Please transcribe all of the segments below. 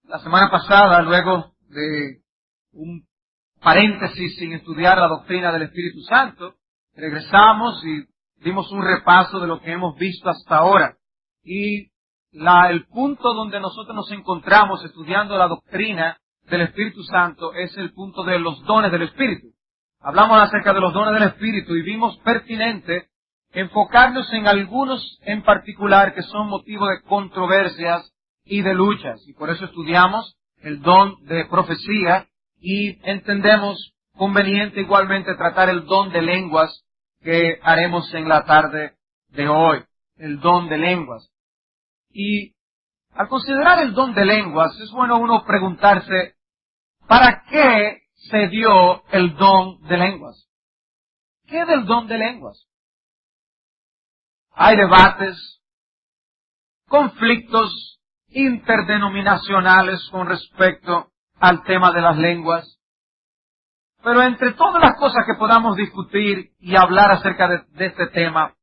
La semana pasada, luego de un paréntesis sin estudiar la doctrina del Espíritu Santo, regresamos y dimos un repaso de lo que hemos visto hasta ahora. Y el punto donde nosotros nos encontramos estudiando la doctrina del Espíritu Santo es el punto de los dones del Espíritu. Hablamos acerca de los dones del Espíritu y vimos pertinente enfocarnos en algunos en particular que son motivo de controversias y de luchas. Y por eso estudiamos el don de profecía y entendemos conveniente igualmente tratar el don de lenguas que haremos en la tarde de hoy. El don de lenguas. Y al considerar el don de lenguas es bueno uno preguntarse, ¿para qué se dio el don de lenguas? ¿Qué es el don de lenguas? Hay debates, conflictos interdenominacionales con respecto al tema de las lenguas. Pero entre todas las cosas que podamos discutir y hablar acerca de este tema,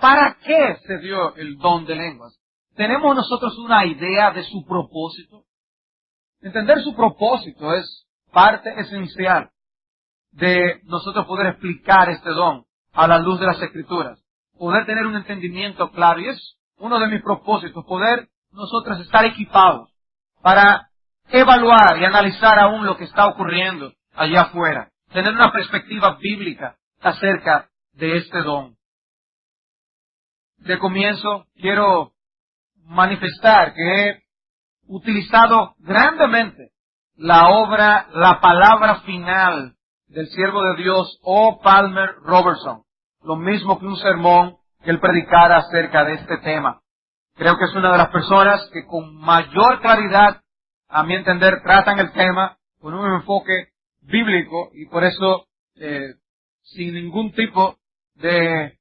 ¿para qué se dio el don de lenguas? ¿Tenemos nosotros una idea de su propósito? Entender su propósito es parte esencial de nosotros poder explicar este don a la luz de las Escrituras. Poder tener un entendimiento claro. Y es uno de mis propósitos, poder nosotros estar equipados para evaluar y analizar aún lo que está ocurriendo allá afuera. Tener una perspectiva bíblica acerca de este don. De comienzo, quiero manifestar que he utilizado grandemente la palabra final del siervo de Dios, O. Palmer Robertson. Lo mismo que un sermón que él predicara acerca de este tema. Creo que es una de las personas que con mayor claridad, a mi entender, tratan el tema con un enfoque bíblico y por eso, sin ningún tipo de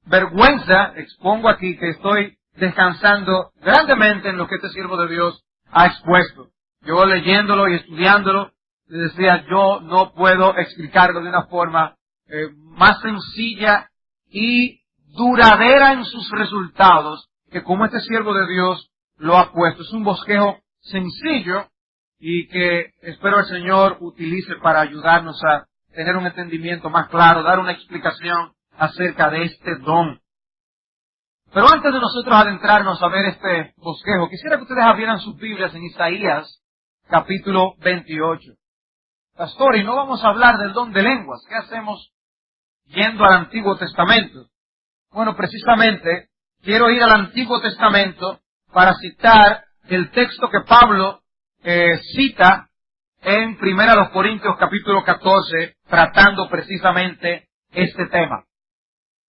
vergüenza, expongo aquí que estoy descansando grandemente en lo que este siervo de Dios ha expuesto. Yo leyéndolo y estudiándolo, le decía, yo no puedo explicarlo de una forma más sencilla y duradera en sus resultados que como este siervo de Dios lo ha puesto. Es un bosquejo sencillo y que espero el Señor utilice para ayudarnos a tener un entendimiento más claro, dar una explicación acerca de este don. Pero antes de nosotros adentrarnos a ver este bosquejo, quisiera que ustedes abrieran sus Biblias en Isaías, capítulo 28. Pastor, y no vamos a hablar del don de lenguas. ¿Qué hacemos yendo al Antiguo Testamento? Bueno, precisamente, quiero ir al Antiguo Testamento para citar el texto que Pablo cita en 1 Corintios capítulo 14, tratando precisamente este tema.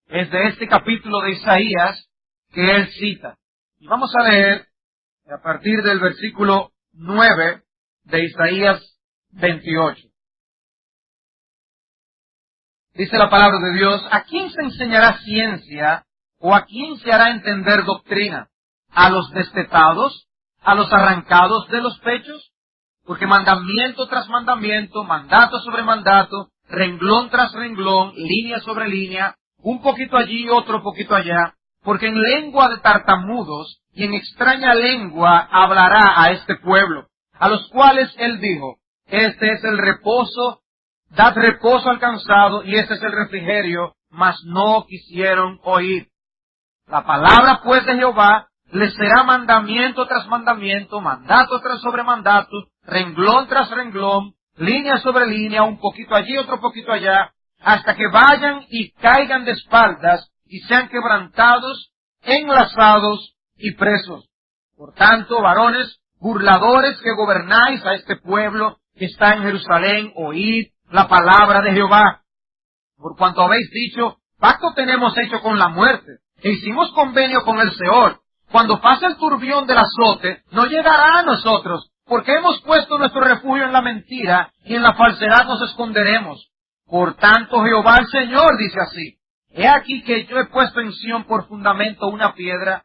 Es de este capítulo de Isaías que él cita. Y vamos a leer a partir del versículo 9 de Isaías 28. Dice la palabra de Dios, ¿a quién se enseñará ciencia o a quién se hará entender doctrina? ¿A los destetados? ¿A los arrancados de los pechos? Porque mandamiento tras mandamiento, mandato sobre mandato, renglón tras renglón, línea sobre línea, un poquito allí, otro poquito allá, porque en lengua de tartamudos y en extraña lengua hablará a este pueblo, a los cuales él dijo, este es el reposo, dad reposo al cansado, y este es el refrigerio, mas no quisieron oír. La palabra pues de Jehová les será mandamiento tras mandamiento, mandato tras sobre mandato, renglón tras renglón, línea sobre línea, un poquito allí, otro poquito allá, hasta que vayan y caigan de espaldas y sean quebrantados, enlazados y presos. Por tanto, varones, burladores que gobernáis a este pueblo que está en Jerusalén, oíd la palabra de Jehová. Por cuanto habéis dicho, pacto tenemos hecho con la muerte, e hicimos convenio con el Seol. Cuando pase el turbión del azote, no llegará a nosotros, porque hemos puesto nuestro refugio en la mentira, y en la falsedad nos esconderemos. Por tanto, Jehová el Señor dice así, he aquí que yo he puesto en Sión por fundamento una piedra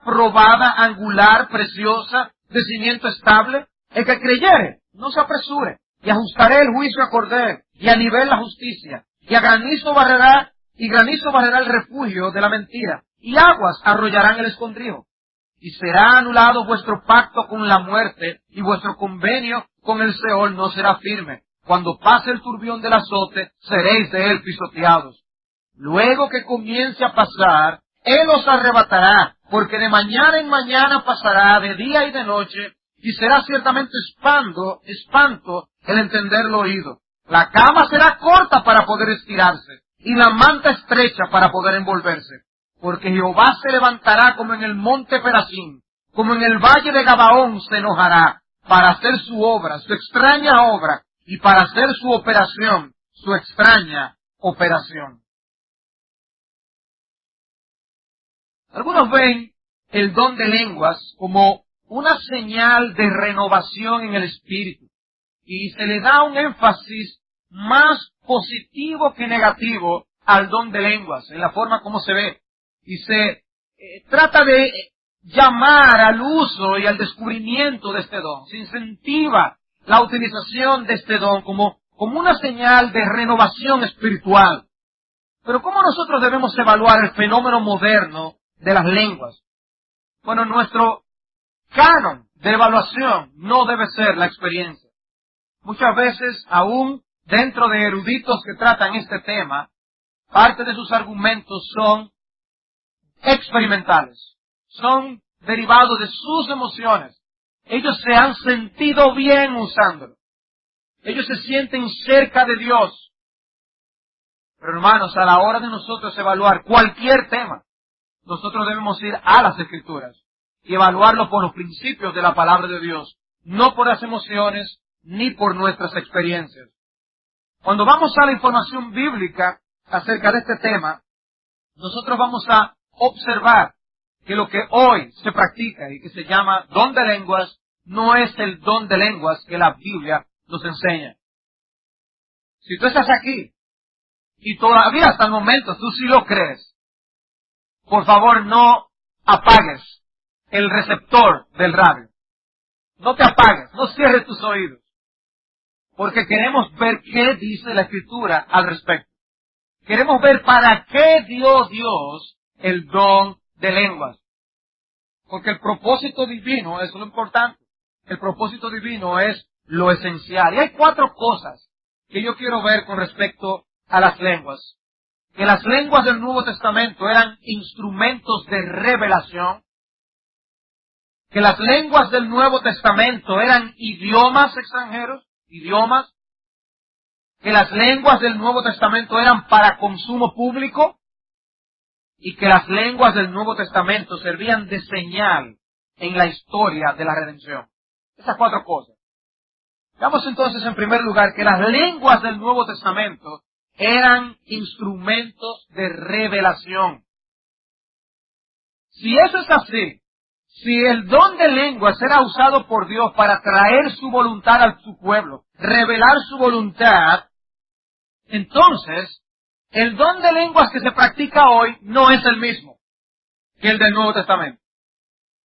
probada, angular, preciosa, de cimiento estable. El que creyere, no se apresure, y ajustaré el juicio a cordel, y a nivel la justicia, y a granizo barrerá el refugio de la mentira, y aguas arrollarán el escondrijo. y será anulado vuestro pacto con la muerte, y vuestro convenio con el Seol no será firme. Cuando pase el turbión del azote, seréis de él pisoteados. Luego que comience a pasar, él os arrebatará, porque de mañana en mañana pasará, de día y de noche, y será ciertamente espanto el entenderlo oído. La cama será corta para poder estirarse, y la manta estrecha para poder envolverse. Porque Jehová se levantará como en el monte Perasín, como en el valle de Gabaón se enojará, para hacer su obra, su extraña obra, y para hacer su operación, su extraña operación. Algunos ven el don de lenguas como una señal de renovación en el espíritu, y se le da un énfasis más positivo que negativo al don de lenguas, en la forma como se ve. Y se trata de llamar al uso y al descubrimiento de este don. Se incentiva la utilización de este don como una señal de renovación espiritual. Pero ¿cómo nosotros debemos evaluar el fenómeno moderno de las lenguas? Bueno, nuestro canon de evaluación no debe ser la experiencia. Muchas veces, aún dentro de eruditos que tratan este tema, parte de sus argumentos son experimentales, son derivados de sus emociones. Ellos se han sentido bien usándolo. Ellos se sienten cerca de Dios. Pero hermanos, a la hora de nosotros evaluar cualquier tema, nosotros debemos ir a las Escrituras y evaluarlo por los principios de la palabra de Dios, no por las emociones ni por nuestras experiencias. Cuando vamos a la información bíblica acerca de este tema, nosotros vamos a observar que lo que hoy se practica y que se llama don de lenguas no es el don de lenguas que la Biblia nos enseña. Si tú estás aquí y todavía hasta el momento tú sí lo crees, por favor no apagues el receptor del radio. No te apagues, no cierres tus oídos, porque queremos ver qué dice la Escritura al respecto. Queremos ver para qué dio Dios el don de lenguas. Porque el propósito divino es lo importante. El propósito divino es lo esencial. Y hay 4 cosas que yo quiero ver con respecto a las lenguas. Que las lenguas del Nuevo Testamento eran instrumentos de revelación. Que las lenguas del Nuevo Testamento eran idiomas extranjeros, idiomas. Que las lenguas del Nuevo Testamento eran para consumo público. Y que las lenguas del Nuevo Testamento servían de señal en la historia de la redención. Esas 4 cosas. Veamos entonces en primer lugar que las lenguas del Nuevo Testamento eran instrumentos de revelación. Si eso es así, si el don de lenguas era usado por Dios para traer su voluntad a su pueblo, revelar su voluntad, entonces el don de lenguas que se practica hoy no es el mismo que el del Nuevo Testamento.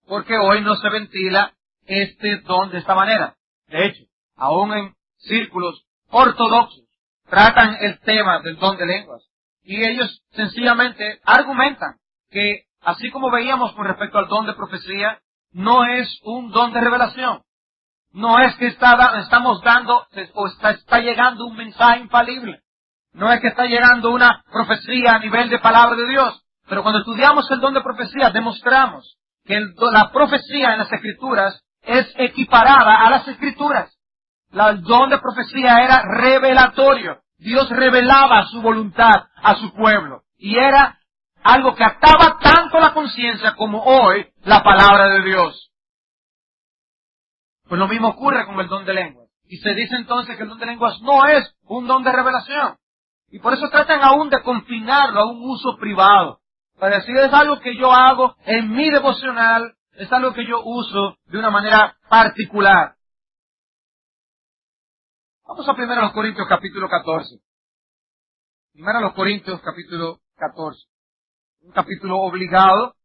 Porque hoy no se ventila este don de esta manera. De hecho, aún en círculos ortodoxos tratan el tema del don de lenguas. Y ellos sencillamente argumentan que, así como veíamos con respecto al don de profecía, no es un don de revelación. No es que estamos dando o está llegando un mensaje infalible. No es que está llegando una profecía a nivel de palabra de Dios. Pero cuando estudiamos el don de profecía, demostramos que la profecía en las Escrituras es equiparada a las Escrituras. El don de profecía era revelatorio. Dios revelaba su voluntad a su pueblo. Y era algo que ataba tanto la conciencia como hoy la palabra de Dios. Pues lo mismo ocurre con el don de lenguas. Y se dice entonces que el don de lenguas no es un don de revelación. Y por eso tratan aún de confinarlo a un uso privado. Para decir, es algo que yo hago en mi devocional, es algo que yo uso de una manera particular. Vamos a 1 Corintios capítulo 14. 1 Corintios capítulo 14. Un capítulo obligado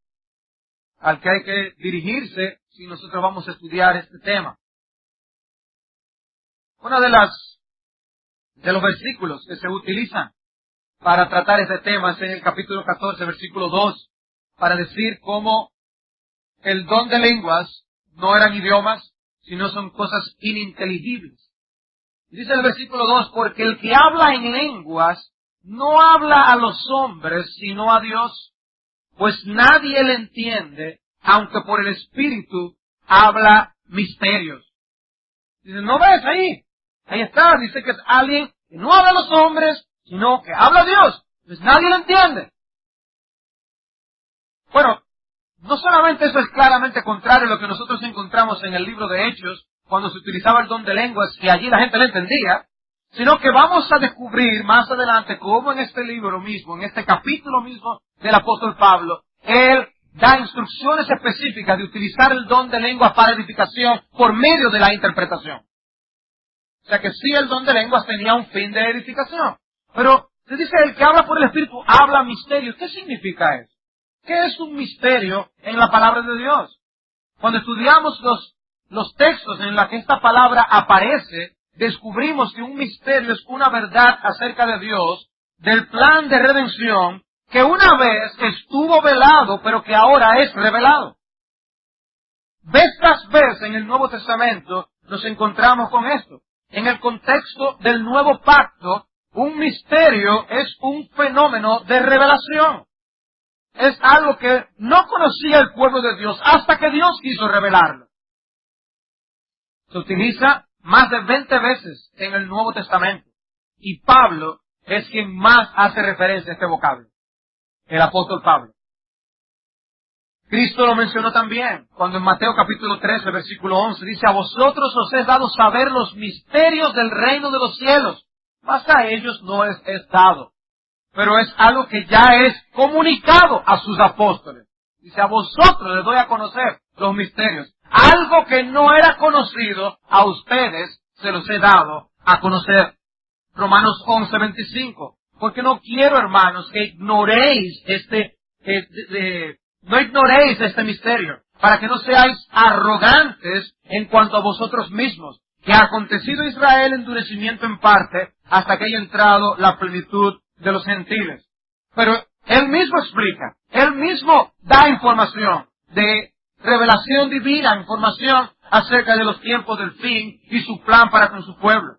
al que hay que dirigirse si nosotros vamos a estudiar este tema. Uno de los versículos que se utilizan para tratar este tema es en el capítulo 14, versículo 2, para decir cómo el don de lenguas no eran idiomas, sino son cosas ininteligibles. Dice el versículo 2, porque el que habla en lenguas no habla a los hombres, sino a Dios, pues nadie le entiende, aunque por el Espíritu habla misterios. Dice, ¿no ves ahí? Ahí está, dice que es alguien que no habla a los hombres, sino que habla a Dios. Pues nadie le entiende. Bueno, no solamente eso es claramente contrario a lo que nosotros encontramos en el libro de Hechos, cuando se utilizaba el don de lenguas, y allí la gente le entendía, sino que vamos a descubrir más adelante cómo en este libro mismo, en este capítulo mismo del apóstol Pablo, él da instrucciones específicas de utilizar el don de lenguas para edificación por medio de la interpretación. O sea que sí, el don de lenguas tenía un fin de edificación. Pero se dice, el que habla por el Espíritu habla misterios. ¿Qué significa eso? ¿Qué es un misterio en la palabra de Dios? Cuando estudiamos los textos en los que esta palabra aparece, descubrimos que un misterio es una verdad acerca de Dios, del plan de redención, que una vez estuvo velado, pero que ahora es revelado. Vez tras vez en el Nuevo Testamento nos encontramos con esto. En el contexto del nuevo pacto, un misterio es un fenómeno de revelación. Es algo que no conocía el pueblo de Dios hasta que Dios quiso revelarlo. Se utiliza más de 20 veces en el Nuevo Testamento. Y Pablo es quien más hace referencia a este vocablo. El apóstol Pablo. Cristo lo mencionó también, cuando en Mateo capítulo 13, versículo 11, dice, a vosotros os he dado saber los misterios del reino de los cielos, mas a ellos no es dado. Pero es algo que ya es comunicado a sus apóstoles. Dice, a vosotros les doy a conocer los misterios. Algo que no era conocido, a ustedes se los he dado a conocer. Romanos 11, 25. Porque no quiero, hermanos, que ignoréis no ignoréis este misterio, para que no seáis arrogantes en cuanto a vosotros mismos, que ha acontecido a Israel endurecimiento en parte, hasta que haya entrado la plenitud de los gentiles. Pero él mismo explica, él mismo da información de revelación divina, información acerca de los tiempos del fin y su plan para con su pueblo.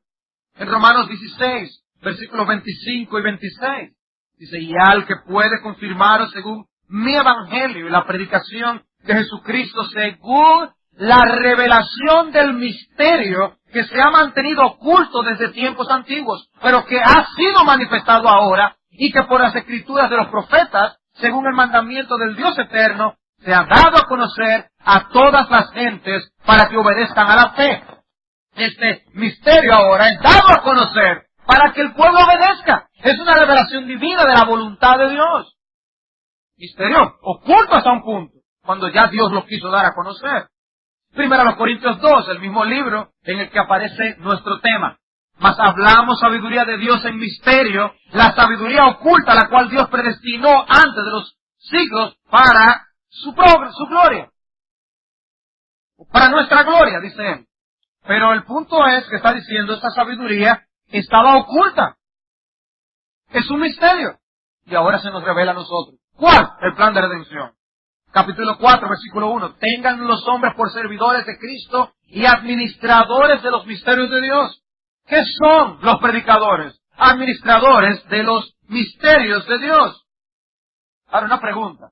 En Romanos 16, versículos 25 y 26, dice, y al que puede confirmaros según mi evangelio y la predicación de Jesucristo según la revelación del misterio que se ha mantenido oculto desde tiempos antiguos, pero que ha sido manifestado ahora y que por las escrituras de los profetas, según el mandamiento del Dios eterno, se ha dado a conocer a todas las gentes para que obedezcan a la fe. Este misterio ahora es dado a conocer para que el pueblo obedezca. Es una revelación divina de la voluntad de Dios. Misterio oculto hasta un punto, cuando ya Dios lo quiso dar a conocer. Primero a los Corintios 2, el mismo libro en el que aparece nuestro tema. Mas hablamos sabiduría de Dios en misterio, la sabiduría oculta la cual Dios predestinó antes de los siglos para su gloria. Para nuestra gloria, dice él. Pero el punto es que está diciendo, esta sabiduría estaba oculta. Es un misterio. Y ahora se nos revela a nosotros. ¿Cuál? El plan de redención. Capítulo 4, versículo 1. Tengan los hombres por servidores de Cristo y administradores de los misterios de Dios. ¿Qué son los predicadores? Administradores de los misterios de Dios. Ahora una pregunta.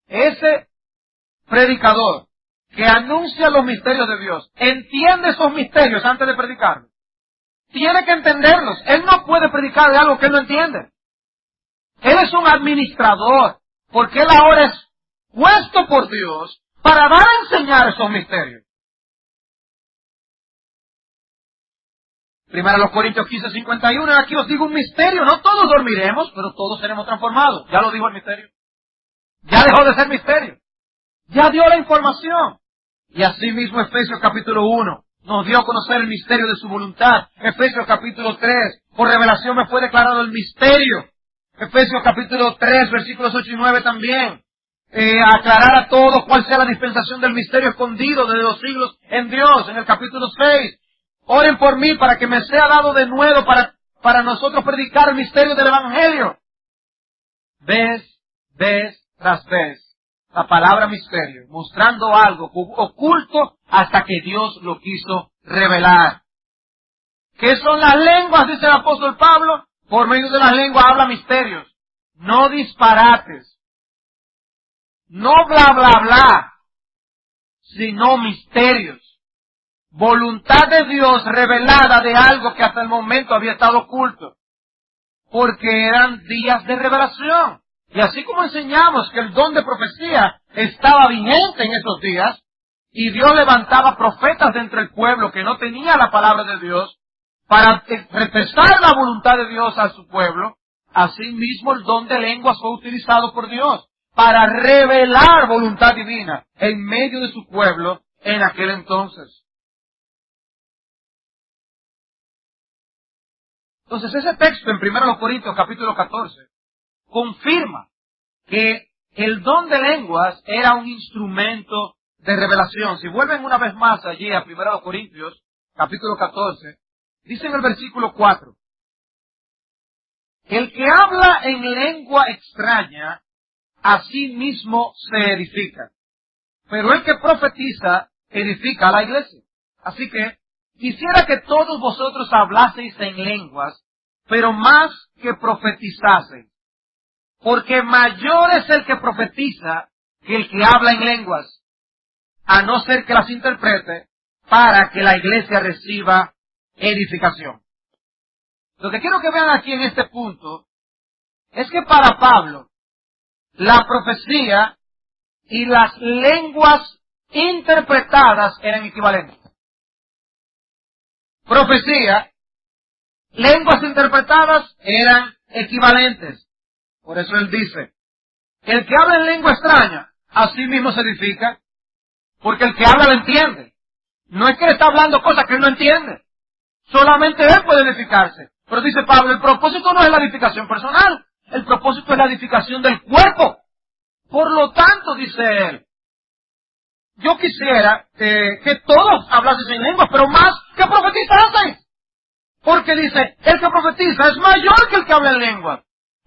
Ese predicador que anuncia los misterios de Dios, ¿entiende esos misterios antes de predicarlos? Tiene que entenderlos. Él no puede predicar de algo que él no entiende. Él es un administrador, porque él ahora es puesto por Dios para dar a enseñar esos misterios. Primero a los Corintios 15, 51, aquí os digo un misterio, no todos dormiremos, pero todos seremos transformados. Ya lo dijo el misterio. Ya dejó de ser misterio. Ya dio la información. Y así mismo Efesios capítulo 1 nos dio a conocer el misterio de su voluntad. Efesios capítulo 3, por revelación me fue declarado el misterio. Efesios capítulo 3, versículos 8 y 9 también. Aclarar a todos cuál sea la dispensación del misterio escondido desde los siglos en Dios. En el capítulo 6, oren por mí para que me sea dado de nuevo para nosotros predicar el misterio del Evangelio. Vez tras vez, La palabra misterio, mostrando algo oculto hasta que Dios lo quiso revelar. ¿Qué son las lenguas? Dice el apóstol Pablo. Por medio de las lenguas habla misterios, no disparates, no bla bla bla, sino misterios. Voluntad de Dios revelada de algo que hasta el momento había estado oculto. Porque eran días de revelación. Y así como enseñamos que el don de profecía estaba vigente en esos días, y Dios levantaba profetas de entre el pueblo que no tenía la palabra de Dios, para expresar la voluntad de Dios a su pueblo, asimismo el don de lenguas fue utilizado por Dios para revelar voluntad divina en medio de su pueblo en aquel entonces. Entonces ese texto en 1 Corintios capítulo 14 confirma que el don de lenguas era un instrumento de revelación. Si vuelven una vez más allí a 1 Corintios capítulo 14, dice en el versículo 4, el que habla en lengua extraña, a sí mismo se edifica. Pero el que profetiza, edifica a la iglesia. Así que, quisiera que todos vosotros hablaseis en lenguas, pero más que profetizaseis. Porque mayor es el que profetiza que el que habla en lenguas, a no ser que las interprete, para que la iglesia reciba edificación. Lo que quiero que vean aquí en este punto es que para Pablo la profecía y las lenguas interpretadas eran equivalentes. Profecía, lenguas interpretadas eran equivalentes. Por eso él dice, el que habla en lengua extraña, a sí mismo se edifica, porque el que habla lo entiende. No es que él está hablando cosas que él no entiende. Solamente él puede edificarse. Pero dice Pablo, el propósito no es la edificación personal. El propósito es la edificación del cuerpo. Por lo tanto, dice él, yo quisiera que todos hablasen en lenguas, pero más que profetizasen. Porque dice, el que profetiza es mayor que el que habla en lenguas.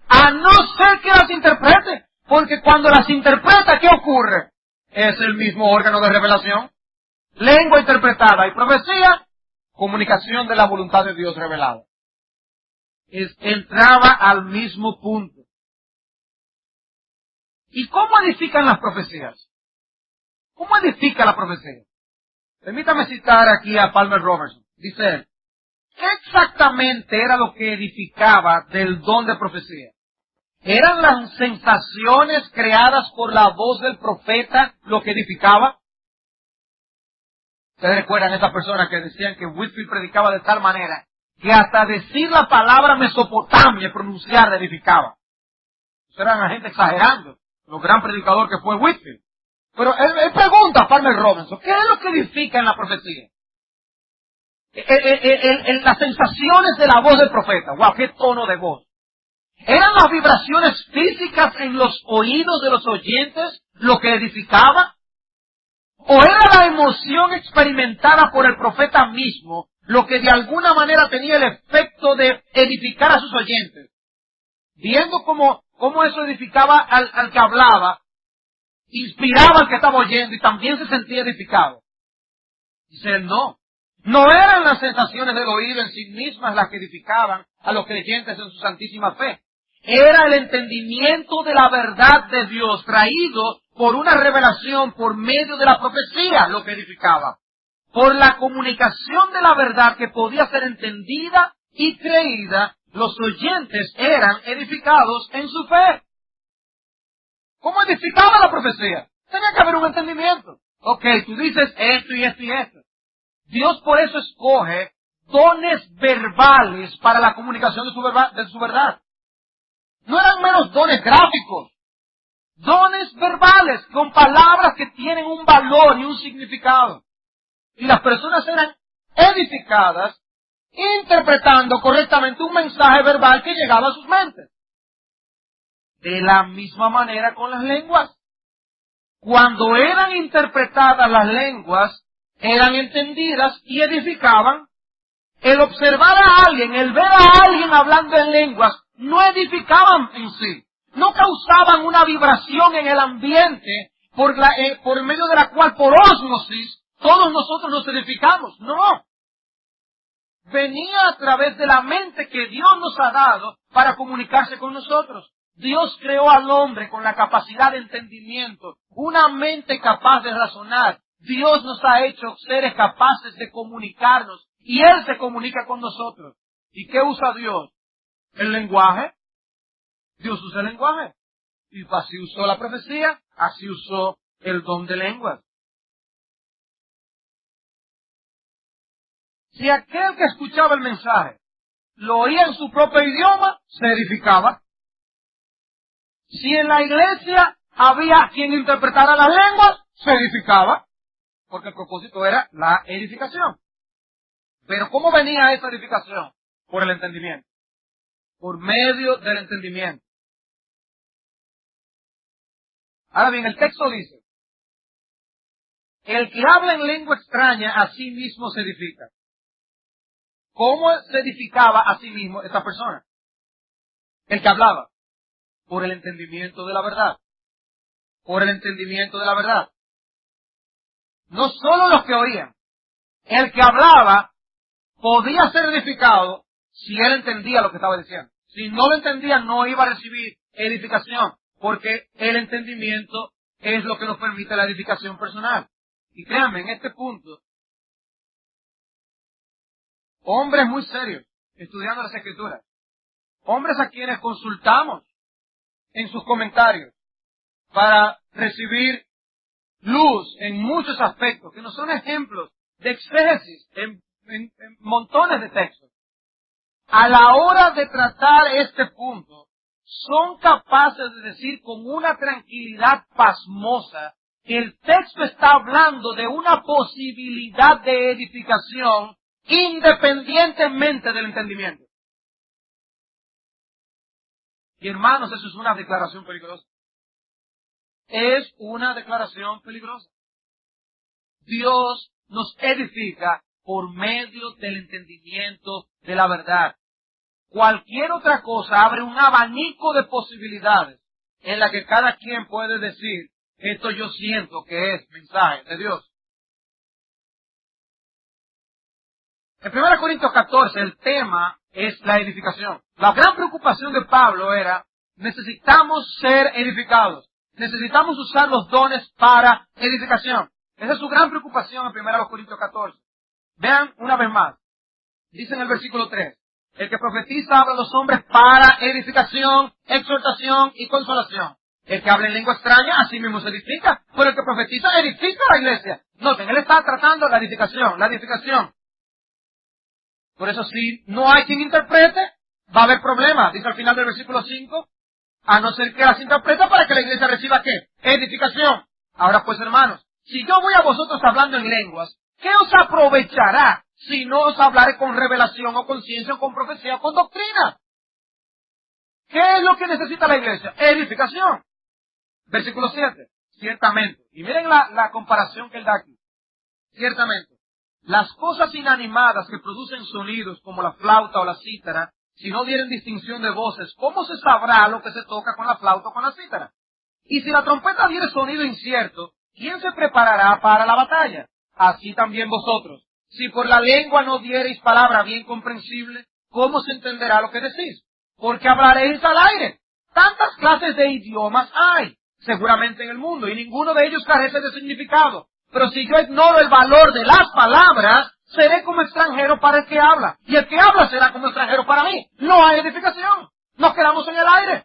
A no ser que las interprete. Porque cuando las interpreta, ¿qué ocurre? Es el mismo órgano de revelación. Lengua interpretada y profecía, comunicación de la voluntad de Dios revelada. Entraba al mismo punto. ¿Y cómo edifican las profecías? ¿Cómo edifica la profecía? Permítame citar aquí a Palmer Robertson. Dice él, ¿qué exactamente era lo que edificaba del don de profecía? ¿Eran las sensaciones creadas por la voz del profeta lo que edificaba? ¿Ustedes recuerdan a esas personas que decían que Whitefield predicaba de tal manera que hasta decir la palabra Mesopotamia y pronunciarla edificaba? Eso era la gente exagerando, lo gran predicador que fue Whitefield. Pero él pregunta a Palmer Robertson, ¿qué es lo que edifica en la profecía? Las sensaciones de la voz del profeta. ¡Wow! ¡Qué tono de voz! ¿Eran las vibraciones físicas en los oídos de los oyentes lo que edificaba? ¿O era la emoción experimentada por el profeta mismo lo que de alguna manera tenía el efecto de edificar a sus oyentes? Viendo cómo eso edificaba al que hablaba, inspiraba al que estaba oyendo y también se sentía edificado. Dice él, no. No eran las sensaciones del oído en sí mismas las que edificaban a los creyentes en su santísima fe. Era el entendimiento de la verdad de Dios traído por una revelación por medio de la profecía lo que edificaba. Por la comunicación de la verdad que podía ser entendida y creída, los oyentes eran edificados en su fe. ¿Cómo edificaba la profecía? Tenía que haber un entendimiento. Ok, tú dices esto y esto y esto. Dios por eso escoge dones verbales para la comunicación de su verdad. No eran menos dones gráficos. Dones verbales con palabras que tienen un valor y un significado. Y las personas eran edificadas interpretando correctamente un mensaje verbal que llegaba a sus mentes. De la misma manera con las lenguas. Cuando eran interpretadas las lenguas, eran entendidas y edificaban. El observar a alguien, el ver a alguien hablando en lenguas, no edificaban en sí. No causaban una vibración en el ambiente por medio de la cual, por ósmosis, todos nosotros nos edificamos. No. Venía a través de la mente que Dios nos ha dado para comunicarse con nosotros. Dios creó al hombre con la capacidad de entendimiento, una mente capaz de razonar. Dios nos ha hecho seres capaces de comunicarnos y Él se comunica con nosotros. ¿Y qué usa Dios? ¿El lenguaje? Dios usa el lenguaje. Y así usó la profecía, así usó el don de lenguas. Si aquel que escuchaba el mensaje lo oía en su propio idioma, se edificaba. Si en la iglesia había quien interpretara las lenguas, se edificaba. Porque el propósito era la edificación. Pero ¿cómo venía esa edificación? Por el entendimiento. Por medio del entendimiento. Ahora bien, el texto dice, el que habla en lengua extraña a sí mismo se edifica. ¿Cómo se edificaba a sí mismo esta persona? El que hablaba. Por el entendimiento de la verdad. Por el entendimiento de la verdad. No solo los que oían. El que hablaba podía ser edificado si él entendía lo que estaba diciendo. Si no lo entendía, no iba a recibir edificación. Porque el entendimiento es lo que nos permite la edificación personal. Y créanme, en este punto, hombres muy serios, estudiando las Escrituras, hombres a quienes consultamos en sus comentarios para recibir luz en muchos aspectos, que nos son ejemplos de exégesis en montones de textos. A la hora de tratar este punto, son capaces de decir con una tranquilidad pasmosa que el texto está hablando de una posibilidad de edificación independientemente del entendimiento. Y hermanos, eso es una declaración peligrosa. Es una declaración peligrosa. Dios nos edifica por medio del entendimiento de la verdad. Cualquier otra cosa abre un abanico de posibilidades en la que cada quien puede decir, esto yo siento que es mensaje de Dios. En 1 Corintios 14 el tema es la edificación. La gran preocupación de Pablo era, necesitamos ser edificados. Necesitamos usar los dones para edificación. Esa es su gran preocupación en 1 Corintios 14. Vean una vez más. Dice en el versículo 3. El que profetiza habla a los hombres para edificación, exhortación y consolación. El que habla en lengua extraña, así mismo se edifica. Pero el que profetiza, edifica a la iglesia. Noten, él está tratando la edificación, la edificación. Por eso, si no hay quien interprete, va a haber problemas. Dice al final del versículo 5, a no ser que las interpreta para que la iglesia reciba ¿qué? Edificación. Ahora pues, hermanos, si yo voy a vosotros hablando en lenguas, ¿qué os aprovechará si no os hablaré con revelación o con ciencia o con profecía o con doctrina? ¿Qué es lo que necesita la iglesia? Edificación. Versículo 7. Ciertamente. Y miren la comparación que él da aquí. Ciertamente. Las cosas inanimadas que producen sonidos como la flauta o la cítara, si no dieren distinción de voces, ¿cómo se sabrá lo que se toca con la flauta o con la cítara? Y si la trompeta diere sonido incierto, ¿quién se preparará para la batalla? Así también vosotros. Si por la lengua no diereis palabra bien comprensible, ¿cómo se entenderá lo que decís? Porque hablaréis al aire. Tantas clases de idiomas hay, seguramente en el mundo, y ninguno de ellos carece de significado. Pero si yo ignoro el valor de las palabras, seré como extranjero para el que habla. Y el que habla será como extranjero para mí. No hay edificación. Nos quedamos en el aire.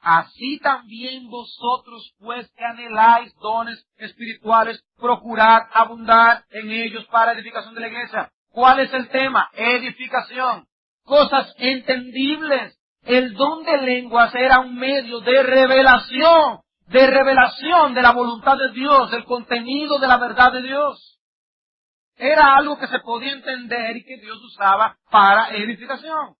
Así también vosotros, pues que anheláis dones espirituales, procurad abundar en ellos para edificación de la iglesia. ¿Cuál es el tema? Edificación. Cosas entendibles. El don de lenguas era un medio de revelación de la voluntad de Dios, del contenido de la verdad de Dios. Era algo que se podía entender y que Dios usaba para edificación.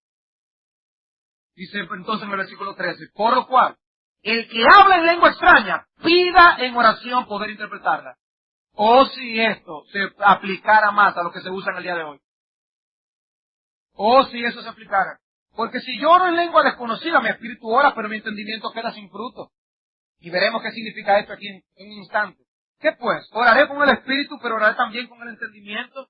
Dice entonces en el versículo 13, por lo cual, el que habla en lengua extraña, pida en oración poder interpretarla. O si esto se aplicara más a lo que se usa en el día de hoy. O si eso se aplicara. Porque si yo oro en lengua desconocida, mi espíritu ora, pero mi entendimiento queda sin fruto. Y veremos qué significa esto aquí en un instante. ¿Qué pues? Oraré con el espíritu, pero oraré también con el entendimiento.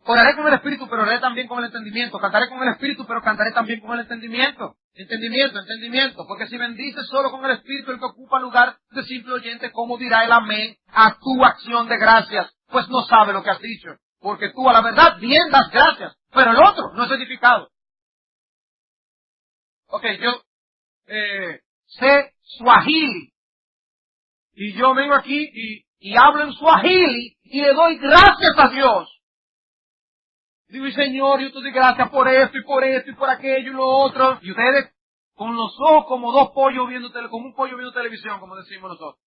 Oraré con el espíritu, pero oraré también con el entendimiento. Cantaré con el espíritu, pero cantaré también con el entendimiento. Entendimiento. Porque si bendices solo con el espíritu el que ocupa lugar de simple oyente, ¿cómo dirá el amén a tu acción de gracias? Pues no sabe lo que has dicho. Porque tú a la verdad bien das gracias, pero el otro no es edificado. Ok, yo sé Swahili. Y yo vengo aquí y hablo en Swahili y le doy gracias a Dios. Digo, y Señor, yo te doy gracias por esto y por esto y por aquello y lo otro. Y ustedes con los ojos como dos pollos viendo como un pollo viendo televisión, como decimos nosotros.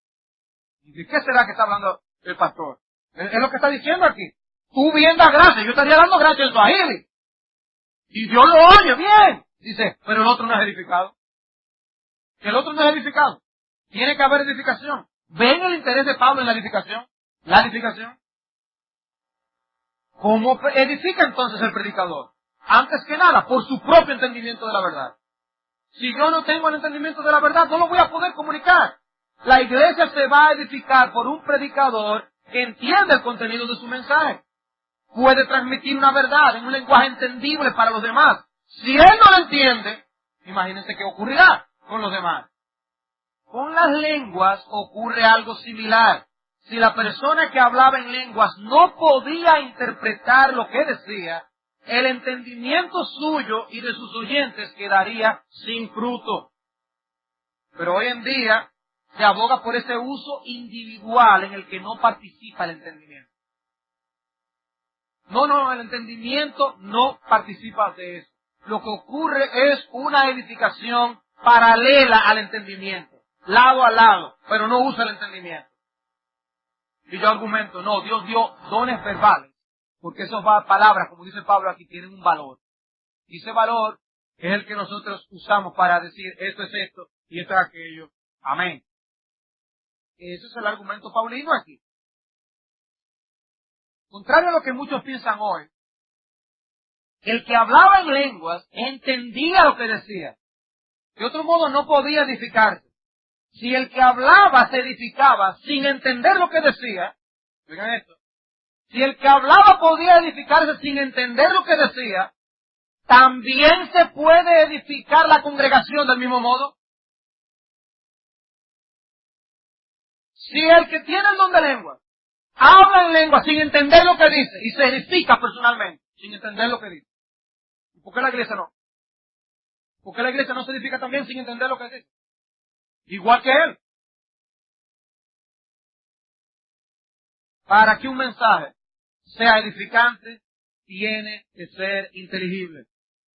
¿De qué será que está hablando el pastor? Es lo que está diciendo aquí. Tú bien das gracias, yo estaría dando gracias en Swahili. Y Dios lo oye bien. Dice, pero el otro no es edificado. El otro no es edificado. Tiene que haber edificación. ¿Ven el interés de Pablo en la edificación? La edificación. ¿Cómo edifica entonces el predicador? Antes que nada, por su propio entendimiento de la verdad. Si yo no tengo el entendimiento de la verdad, no lo voy a poder comunicar. La iglesia se va a edificar por un predicador que entiende el contenido de su mensaje. Puede transmitir una verdad en un lenguaje entendible para los demás. Si él no lo entiende, imagínense qué ocurrirá con los demás. Con las lenguas ocurre algo similar. Si la persona que hablaba en lenguas no podía interpretar lo que decía, el entendimiento suyo y de sus oyentes quedaría sin fruto. Pero hoy en día se aboga por ese uso individual en el que no participa el entendimiento. No, el entendimiento no participa de eso. Lo que ocurre es una edificación paralela al entendimiento, lado a lado, pero no usa el entendimiento. Y yo argumento, no, Dios dio dones verbales, porque esas palabras, como dice Pablo aquí, tienen un valor. Y ese valor es el que nosotros usamos para decir esto es esto y esto es aquello. Amén. Ese es el argumento paulino aquí. Contrario a lo que muchos piensan hoy, el que hablaba en lenguas entendía lo que decía. De otro modo no podía edificarse. Si el que hablaba se edificaba sin entender lo que decía, oigan esto, si el que hablaba podía edificarse sin entender lo que decía, ¿también se puede edificar la congregación del mismo modo? Si el que tiene el don de lengua habla en lengua sin entender lo que dice y se edifica personalmente sin entender lo que dice, ¿por qué la iglesia no? ¿Por qué la iglesia no se edifica también sin entender lo que dice? Igual que él. Para que un mensaje sea edificante, tiene que ser inteligible.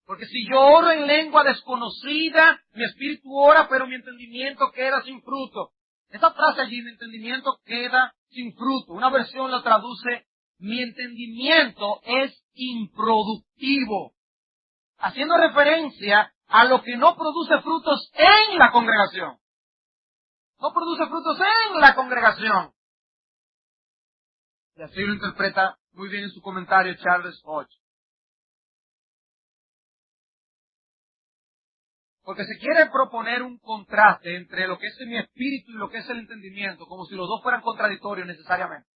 Porque si yo oro en lengua desconocida, mi espíritu ora, pero mi entendimiento queda sin fruto. Esa frase allí, mi entendimiento queda sin fruto. Una versión lo traduce, mi entendimiento es improductivo. Haciendo referencia a lo que no produce frutos en la congregación. No produce frutos en la congregación. Y así lo interpreta muy bien en su comentario Charles Hodge. Porque se quiere proponer un contraste entre lo que es mi espíritu y lo que es el entendimiento, como si los dos fueran contradictorios necesariamente.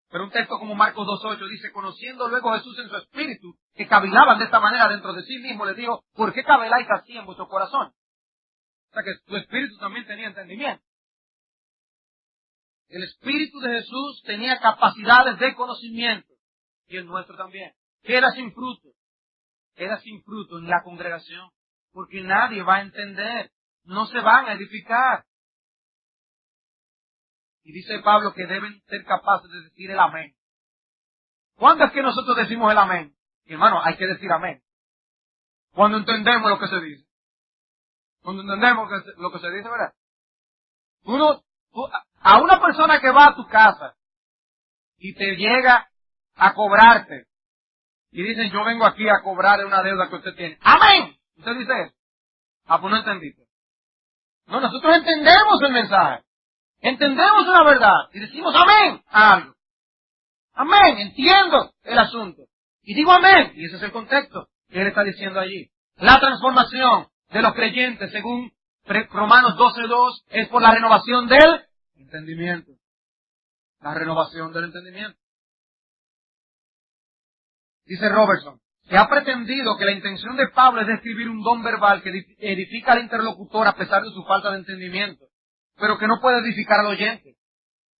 Pero un texto como Marcos 2.8 dice, conociendo luego Jesús en su espíritu, que cavilaban de esta manera dentro de sí mismo, les dijo, ¿por qué caviláis así en vuestro corazón? O sea que su espíritu también tenía entendimiento. El espíritu de Jesús tenía capacidades de conocimiento. Y el nuestro también. Queda sin fruto. Queda sin fruto en la congregación. Porque nadie va a entender. No se van a edificar. Y dice Pablo que deben ser capaces de decir el amén. ¿Cuándo es que nosotros decimos el amén? Y hermano, hay que decir amén. Cuando entendemos lo que se dice. Cuando entendemos lo que se dice, ¿verdad? A una persona que va a tu casa y te llega a cobrarte y dicen, yo vengo aquí a cobrar una deuda que usted tiene. ¡Amén! Usted dice eso. Ah, pues no entendiste. No, nosotros entendemos el mensaje. Entendemos una verdad y decimos amén a algo. Amén, entiendo el asunto. Y digo amén, y ese es el contexto que él está diciendo allí. La transformación de los creyentes, según Romanos 12:2, es por la renovación del entendimiento. La renovación del entendimiento. Dice Robertson, se ha pretendido que la intención de Pablo es describir un don verbal que edifica al interlocutor a pesar de su falta de entendimiento, pero que no puede edificar al oyente.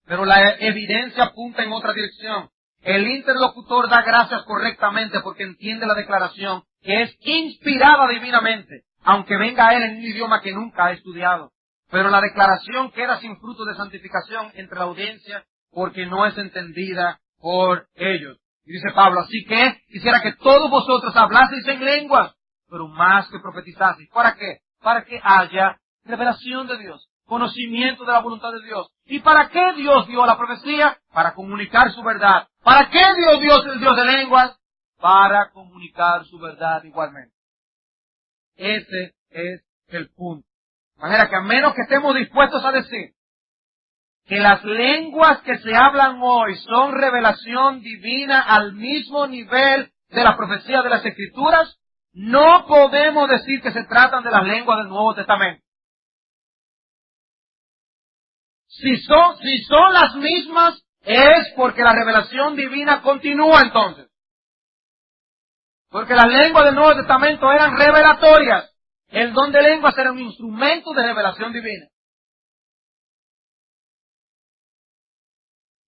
Pero la evidencia apunta en otra dirección. El interlocutor da gracias correctamente porque entiende la declaración, que es inspirada divinamente, aunque venga a él en un idioma que nunca ha estudiado. Pero la declaración queda sin fruto de santificación entre la audiencia porque no es entendida por ellos. Y dice Pablo, así que quisiera que todos vosotros hablaseis en lenguas, pero más que profetizaseis. ¿Para qué? Para que haya revelación de Dios, conocimiento de la voluntad de Dios. ¿Y para qué Dios dio la profecía? Para comunicar su verdad. ¿Para qué Dios es el Dios de lenguas? Para comunicar su verdad igualmente. Ese es el punto. De manera que a menos que estemos dispuestos a decir que las lenguas que se hablan hoy son revelación divina al mismo nivel de la profecía de las Escrituras, no podemos decir que se tratan de las lenguas del Nuevo Testamento. Si son las mismas, es porque la revelación divina continúa entonces. Porque las lenguas del Nuevo Testamento eran revelatorias. El don de lenguas era un instrumento de revelación divina.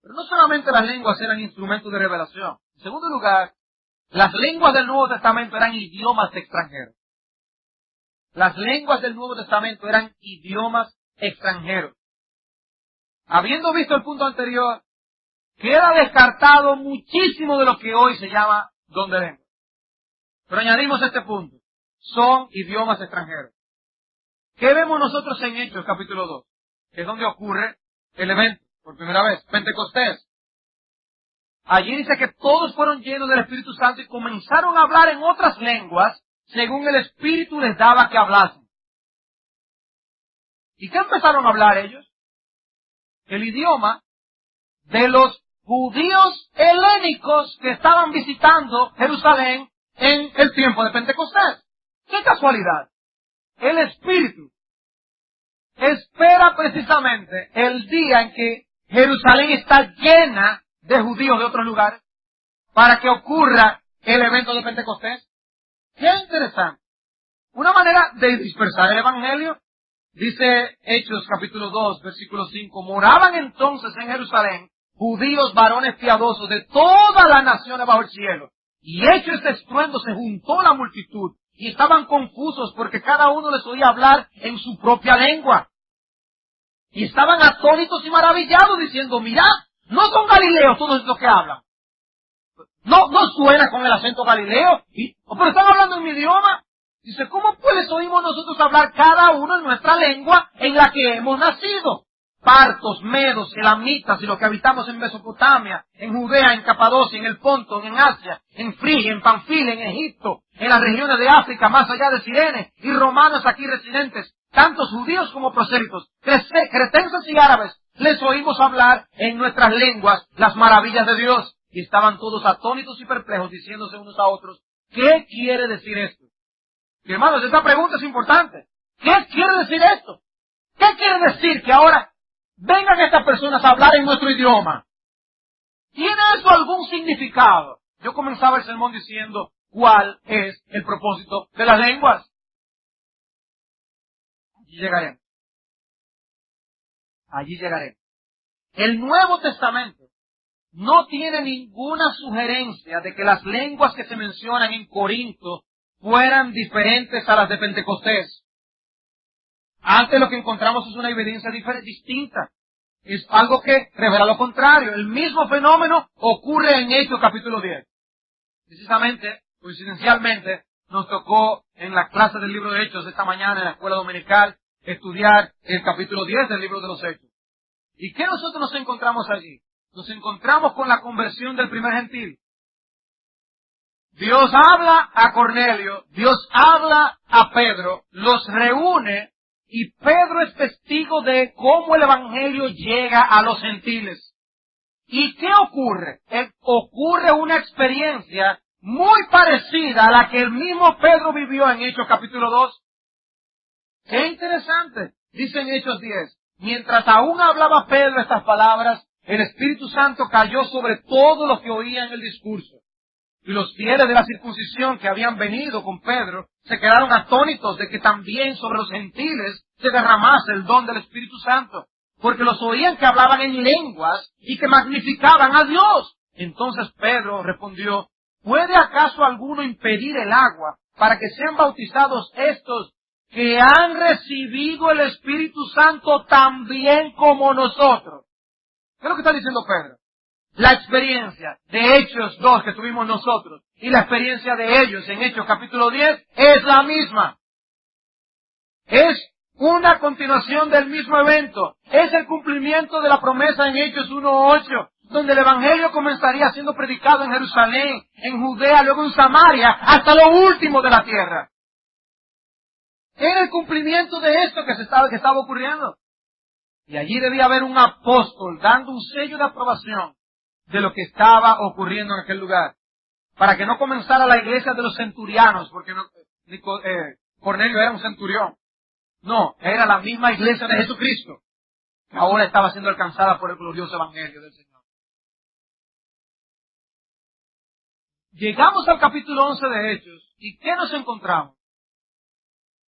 Pero no solamente las lenguas eran instrumentos de revelación. En segundo lugar, las lenguas del Nuevo Testamento eran idiomas extranjeros. Las lenguas del Nuevo Testamento eran idiomas extranjeros. Habiendo visto el punto anterior, queda descartado muchísimo de lo que hoy se llama don de lengua. Pero añadimos este punto. Son idiomas extranjeros. ¿Qué vemos nosotros en Hechos capítulo 2? Que es donde ocurre el evento, por primera vez, Pentecostés. Allí dice que todos fueron llenos del Espíritu Santo y comenzaron a hablar en otras lenguas según el Espíritu les daba que hablasen. ¿Y qué empezaron a hablar ellos? El idioma de los judíos helénicos que estaban visitando Jerusalén en el tiempo de Pentecostés. ¡Qué casualidad! El Espíritu espera precisamente el día en que Jerusalén está llena de judíos de otros lugares para que ocurra el evento de Pentecostés. ¡Qué interesante! Una manera de dispersar el Evangelio. Dice Hechos capítulo 2, versículo 5, moraban entonces en Jerusalén judíos varones piadosos de todas las naciones bajo el cielo. Y hecho este estruendo se juntó la multitud y estaban confusos porque cada uno les oía hablar en su propia lengua. Y estaban atónitos y maravillados diciendo, mirad, no son galileos todos los que hablan. No suena con el acento galileo, pero están hablando en mi idioma. Dice, ¿cómo pues oímos nosotros hablar cada uno en nuestra lengua en la que hemos nacido? Partos, medos, elamitas y los que habitamos en Mesopotamia, en Judea, en Capadocia, en el Ponto, en Asia, en Frigia, en Panfilia, en Egipto, en las regiones de África, más allá de Cirene, y romanos aquí residentes, tantos judíos como prosélitos, cretenses y árabes, les oímos hablar en nuestras lenguas las maravillas de Dios. Y estaban todos atónitos y perplejos, diciéndose unos a otros, ¿qué quiere decir esto? Y hermanos, esta pregunta es importante. ¿Qué quiere decir esto? ¿Qué quiere decir que ahora vengan estas personas a hablar en nuestro idioma? ¿Tiene eso algún significado? Yo comenzaba el sermón diciendo, ¿cuál es el propósito de las lenguas? Allí llegaremos. Allí llegaremos. El Nuevo Testamento no tiene ninguna sugerencia de que las lenguas que se mencionan en Corinto fueran diferentes a las de Pentecostés. Antes lo que encontramos es una evidencia distinta. Es algo que revela lo contrario. El mismo fenómeno ocurre en Hechos capítulo 10. Precisamente, coincidencialmente, nos tocó en la clase del libro de Hechos esta mañana en la escuela dominical estudiar el capítulo 10 del libro de los Hechos. ¿Y qué nosotros nos encontramos allí? Nos encontramos con la conversión del primer gentil. Dios habla a Cornelio, Dios habla a Pedro, los reúne y Pedro es testigo de cómo el Evangelio llega a los gentiles. ¿Y qué ocurre? Ocurre una experiencia muy parecida a la que el mismo Pedro vivió en Hechos capítulo 2. Qué interesante. Dice en Hechos 10, mientras aún hablaba Pedro estas palabras, el Espíritu Santo cayó sobre todos los que oían el discurso. Y los fieles de la circuncisión que habían venido con Pedro se quedaron atónitos de que también sobre los gentiles se derramase el don del Espíritu Santo, porque los oían que hablaban en lenguas y que magnificaban a Dios. Entonces Pedro respondió, ¿puede acaso alguno impedir el agua para que sean bautizados estos que han recibido el Espíritu Santo también como nosotros? ¿Qué es lo que está diciendo Pedro? La experiencia de Hechos 2 que tuvimos nosotros y la experiencia de ellos en Hechos capítulo 10 es la misma. Es una continuación del mismo evento. Es el cumplimiento de la promesa en Hechos 1:8, donde el Evangelio comenzaría siendo predicado en Jerusalén, en Judea, luego en Samaria, hasta lo último de la tierra. Era el cumplimiento de esto que estaba ocurriendo. Y allí debía haber un apóstol dando un sello de aprobación de lo que estaba ocurriendo en aquel lugar, para que no comenzara la iglesia de los centurianos, porque Cornelio era un centurión. No, era la misma iglesia de Jesucristo, que ahora estaba siendo alcanzada por el glorioso evangelio del Señor. Llegamos al capítulo 11 de Hechos, ¿y qué nos encontramos?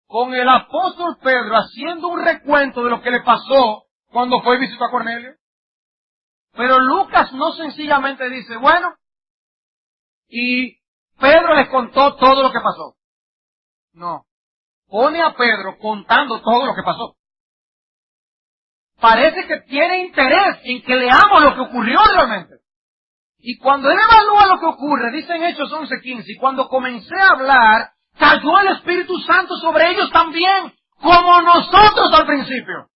Con el apóstol Pedro haciendo un recuento de lo que le pasó cuando fue y visitó a Cornelio. Pero Lucas no sencillamente dice, bueno, y Pedro les contó todo lo que pasó. No. Pone a Pedro contando todo lo que pasó. Parece que tiene interés en que leamos lo que ocurrió realmente. Y cuando él evalúa lo que ocurre, dice en Hechos 11:15, y cuando comencé a hablar, cayó el Espíritu Santo sobre ellos también, como nosotros al principio.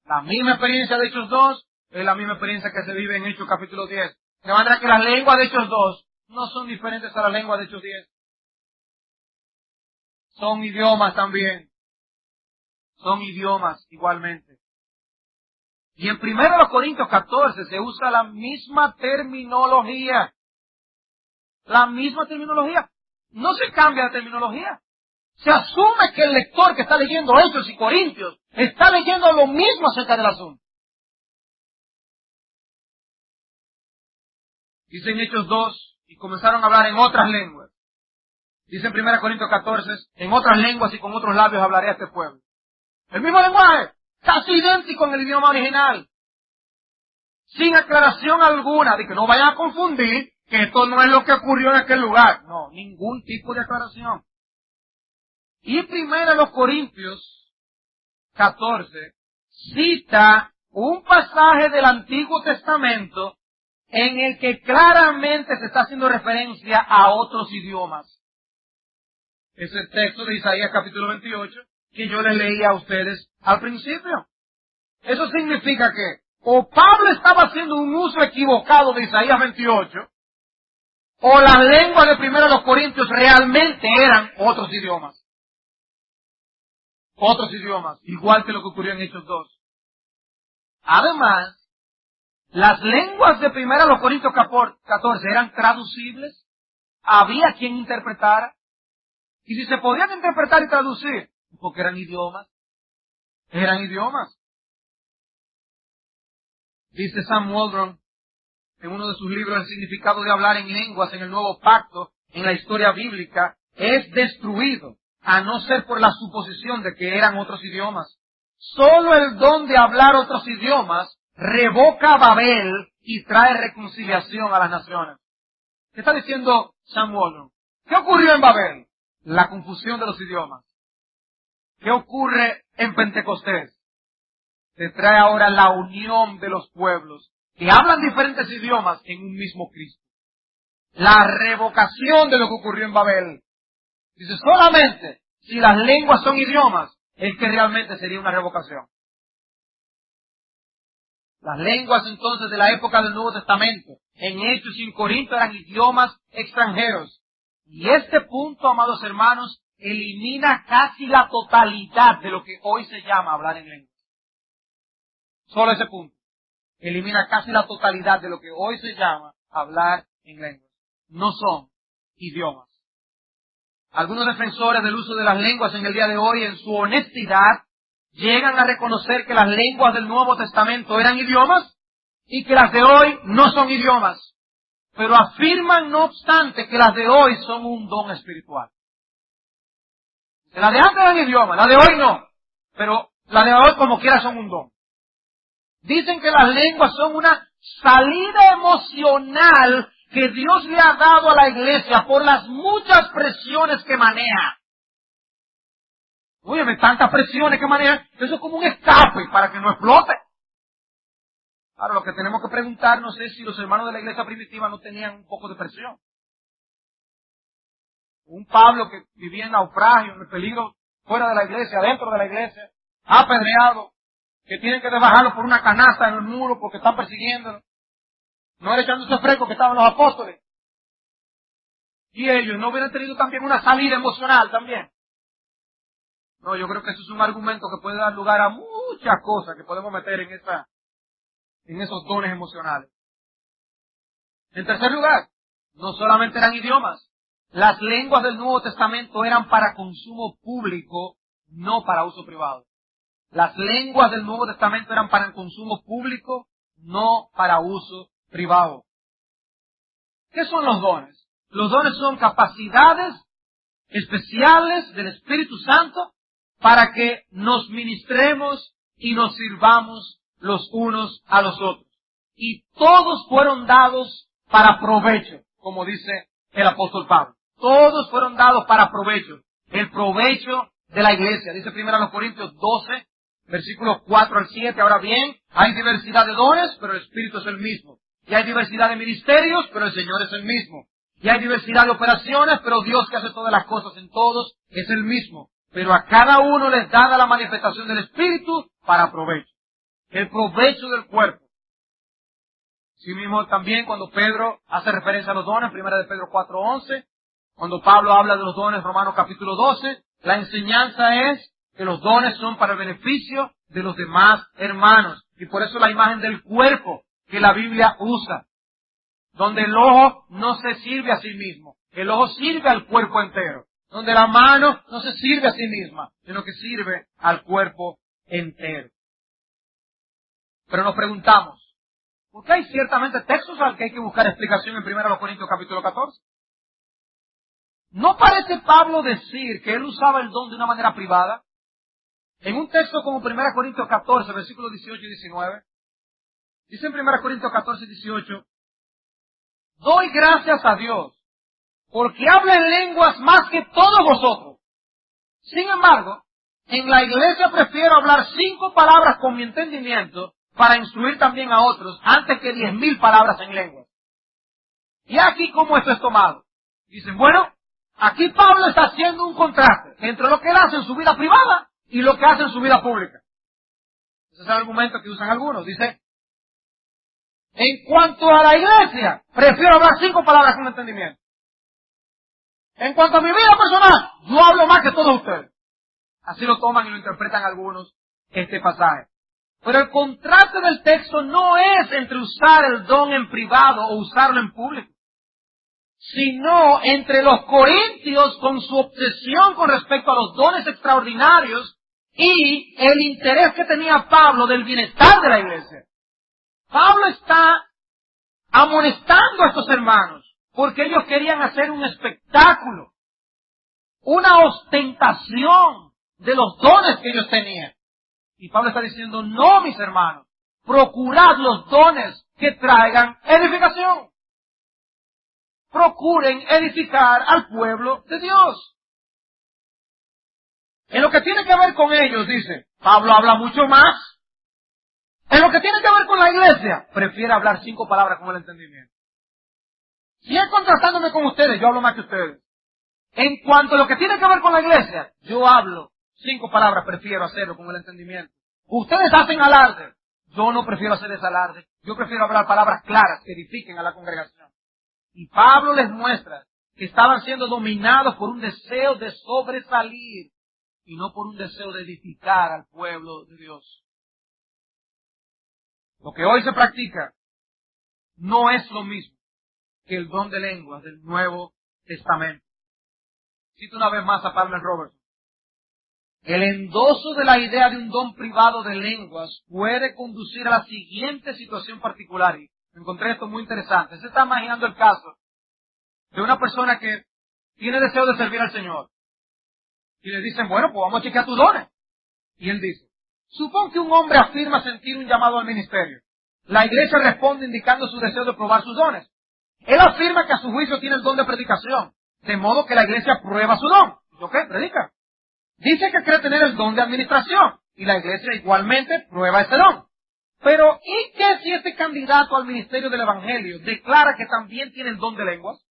La misma experiencia de Hechos 2 es la misma experiencia que se vive en Hechos capítulo 10. De manera que las lenguas de Hechos 2 no son diferentes a las lenguas de Hechos 10. Son idiomas también. Son idiomas igualmente. Y en 1 Corintios 14 se usa la misma terminología. La misma terminología. No se cambia la terminología. Se asume que el lector que está leyendo Hechos y Corintios está leyendo lo mismo acerca del asunto. Dice en Hechos 2, y comenzaron a hablar en otras lenguas. Dice en 1 Corintios 14, en otras lenguas y con otros labios hablaré a este pueblo. El mismo lenguaje, casi idéntico en el idioma original. Sin aclaración alguna, de que no vayan a confundir que esto no es lo que ocurrió en aquel lugar. No, ningún tipo de aclaración. Y 1 Corintios 14 cita un pasaje del Antiguo Testamento en el que claramente se está haciendo referencia a otros idiomas. Es el texto de Isaías capítulo 28 que yo les leí a ustedes al principio. Eso significa que o Pablo estaba haciendo un uso equivocado de Isaías 28, o las lenguas de 1 Corintios realmente eran otros idiomas. Otros idiomas, igual que lo que ocurrió en Hechos 2. Además, las lenguas de 1 Corintios 14 eran traducibles, había quien interpretara, y si se podían interpretar y traducir, porque eran idiomas. Dice Sam Waldron, en uno de sus libros, el significado de hablar en lenguas en el Nuevo Pacto, en la historia bíblica, es destruido, a no ser por la suposición de que eran otros idiomas. Solo el don de hablar otros idiomas revoca a Babel y trae reconciliación a las naciones. ¿Qué está diciendo Sam Waldron? ¿Qué ocurrió en Babel? La confusión de los idiomas. ¿Qué ocurre en Pentecostés? Se trae ahora la unión de los pueblos que hablan diferentes idiomas en un mismo Cristo. La revocación de lo que ocurrió en Babel. Dice, solamente si las lenguas son idiomas, es que realmente sería una revocación. Las lenguas entonces de la época del Nuevo Testamento, en Hechos y en Corinto, eran idiomas extranjeros. Y este punto, amados hermanos, elimina casi la totalidad de lo que hoy se llama hablar en lenguas. Solo ese punto. Elimina casi la totalidad de lo que hoy se llama hablar en lenguas. No son idiomas. Algunos defensores del uso de las lenguas en el día de hoy, en su honestidad, llegan a reconocer que las lenguas del Nuevo Testamento eran idiomas y que las de hoy no son idiomas. Pero afirman, no obstante, que las de hoy son un don espiritual. Las de antes eran idiomas, las de hoy no. Pero las de hoy como quiera son un don. Dicen que las lenguas son una salida emocional que Dios le ha dado a la iglesia por las muchas presiones que maneja. Óyeme, tantas presiones que maneja, eso es como un escape para que no explote. Ahora, lo que tenemos que preguntarnos es si los hermanos de la iglesia primitiva no tenían un poco de presión. Un Pablo que vivía en naufragio, en peligro fuera de la iglesia, dentro de la iglesia, apedreado, que tienen que bajarlo por una canasta en el muro porque están persiguiéndolo. No era echándose fresco que estaban los apóstoles. Y ellos no hubieran tenido también una salida emocional también. No, yo creo que eso es un argumento que puede dar lugar a muchas cosas que podemos meter en esos dones emocionales. En tercer lugar, no solamente eran idiomas. Las lenguas del Nuevo Testamento eran para consumo público, no para uso privado. Las lenguas del Nuevo Testamento eran para el consumo público, no para uso privado. ¿Qué son los dones? Los dones son capacidades especiales del Espíritu Santo para que nos ministremos y nos sirvamos los unos a los otros. Y todos fueron dados para provecho, como dice el apóstol Pablo. Todos fueron dados para provecho. El provecho de la iglesia. Dice 1 Corintios 12, versículos 4 al 7. Ahora bien, hay diversidad de dones, pero el Espíritu es el mismo. Y hay diversidad de ministerios, pero el Señor es el mismo. Y hay diversidad de operaciones, pero Dios que hace todas las cosas en todos es el mismo. Pero a cada uno les da la manifestación del Espíritu para provecho. El provecho del cuerpo. Sí mismo también cuando Pedro hace referencia a los dones, 1 de Pedro 4:11, cuando Pablo habla de los dones, Romanos capítulo 12, la enseñanza es que los dones son para el beneficio de los demás hermanos. Y por eso la imagen del cuerpo que la Biblia usa, donde el ojo no se sirve a sí mismo, el ojo sirve al cuerpo entero, donde la mano no se sirve a sí misma, sino que sirve al cuerpo entero. Pero nos preguntamos, ¿por qué hay ciertamente textos al que hay que buscar explicación en 1 Corintios capítulo 14? ¿No parece Pablo decir que él usaba el don de una manera privada? En un texto como 1 Corintios 14, versículos 18 y 19, dice en 1 Corintios 14, 18, doy gracias a Dios, porque hablo en lenguas más que todos vosotros. Sin embargo, en la iglesia prefiero hablar 5 palabras con mi entendimiento para instruir también a otros, antes que 10,000 palabras en lenguas. Y aquí cómo esto es tomado. Dicen, bueno, aquí Pablo está haciendo un contraste entre lo que él hace en su vida privada y lo que hace en su vida pública. Ese es el argumento que usan algunos. Dice, en cuanto a la iglesia, prefiero hablar 5 palabras con entendimiento. En cuanto a mi vida personal, yo hablo más que todos ustedes. Así lo toman y lo interpretan algunos este pasaje. Pero el contraste del texto no es entre usar el don en privado o usarlo en público, sino entre los corintios con su obsesión con respecto a los dones extraordinarios y el interés que tenía Pablo del bienestar de la iglesia. Pablo está amonestando a estos hermanos porque ellos querían hacer un espectáculo, una ostentación de los dones que ellos tenían. Y Pablo está diciendo, no, mis hermanos, procurad los dones que traigan edificación. Procuren edificar al pueblo de Dios. En lo que tiene que ver con ellos, dice, Pablo habla mucho más. En lo que tiene que ver con la iglesia, prefiere hablar 5 palabras con el entendimiento. Si es contrastándome con ustedes, yo hablo más que ustedes. En cuanto a lo que tiene que ver con la iglesia, yo hablo 5 palabras, prefiero hacerlo con el entendimiento. Ustedes hacen alarde. Yo no prefiero hacer ese alarde. Yo prefiero hablar palabras claras que edifiquen a la congregación. Y Pablo les muestra que estaban siendo dominados por un deseo de sobresalir y no por un deseo de edificar al pueblo de Dios. Lo que hoy se practica no es lo mismo que el don de lenguas del Nuevo Testamento. Cito una vez más a Pablo Robertson. El endoso de la idea de un don privado de lenguas puede conducir a la siguiente situación particular. Y encontré esto muy interesante. Se está imaginando el caso de una persona que tiene deseo de servir al Señor. Y le dicen, bueno, pues vamos a chequear tus dones. Y él dice, supón que un hombre afirma sentir un llamado al ministerio. La iglesia responde indicando su deseo de probar sus dones. Él afirma que a su juicio tiene el don de predicación, de modo que la iglesia prueba su don. ¿Ok? Predica. Dice que cree tener el don de administración, y la iglesia igualmente prueba ese don. Pero, ¿y qué si este candidato al ministerio del Evangelio declara que también tiene el don de lenguas?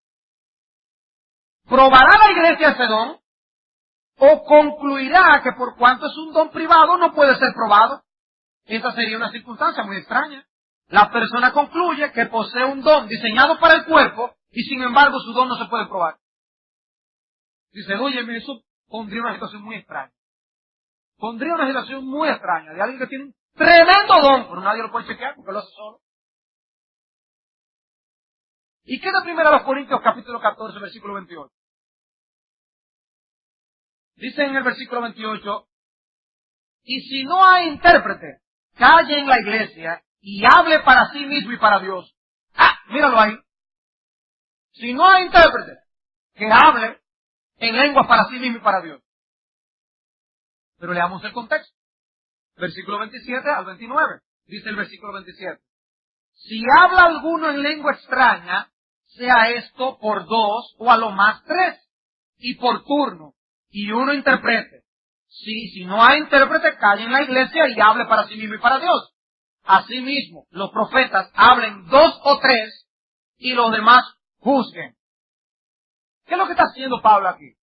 ¿Probará la iglesia ese don? ¿O concluirá que por cuanto es un don privado no puede ser probado? Esa sería una circunstancia muy extraña. La persona concluye que posee un don diseñado para el cuerpo y sin embargo su don no se puede probar. Dice, oye, eso pondría una situación muy extraña. Pondría una situación muy extraña de alguien que tiene un tremendo don, pero nadie lo puede chequear porque lo hace solo. ¿Y qué de 1 Corintios capítulo 14, versículo 28? Dice en el versículo 28, y si no hay intérprete, calle en la iglesia y hable para sí mismo y para Dios. Míralo ahí. Si no hay intérprete, que hable en lenguas para sí mismo y para Dios. Pero leamos el contexto. Versículo 27 al 29. Dice el versículo 27. Si habla alguno en lengua extraña, sea esto por 2 o a lo más 3, y por turno, y uno interprete. Si no hay intérprete, calle en la iglesia y hable para sí mismo y para Dios. Asimismo, los profetas hablen 2 o 3 y los demás juzguen. ¿Qué es lo que está haciendo Pablo aquí?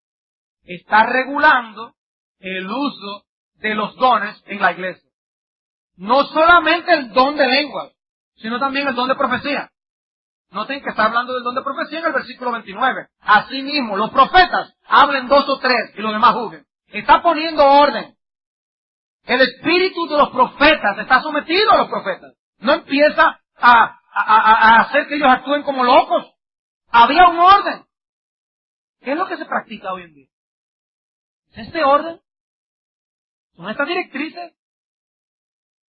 Está regulando el uso de los dones en la iglesia. No solamente el don de lenguas, sino también el don de profecía. Noten que está hablando del don de profecía en el versículo 29. Asimismo, los profetas hablen 2 o 3 y los demás juzguen. Está poniendo orden. El espíritu de los profetas está sometido a los profetas. No empieza a hacer que ellos actúen como locos. Había un orden. ¿Qué es lo que se practica hoy en día? ¿Es este orden? ¿Son estas directrices?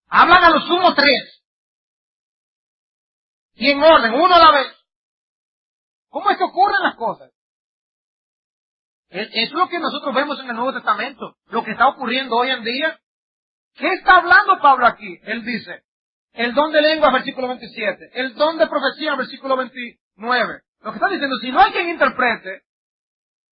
Hablan a lo sumo 3. Y en orden, uno a la vez. ¿Cómo es que ocurren las cosas? Es lo que nosotros vemos en el Nuevo Testamento, lo que está ocurriendo hoy en día. ¿Qué está hablando Pablo aquí? Él dice, el don de lengua, versículo 27, el don de profecía, versículo 29. Lo que está diciendo, si no hay quien interprete,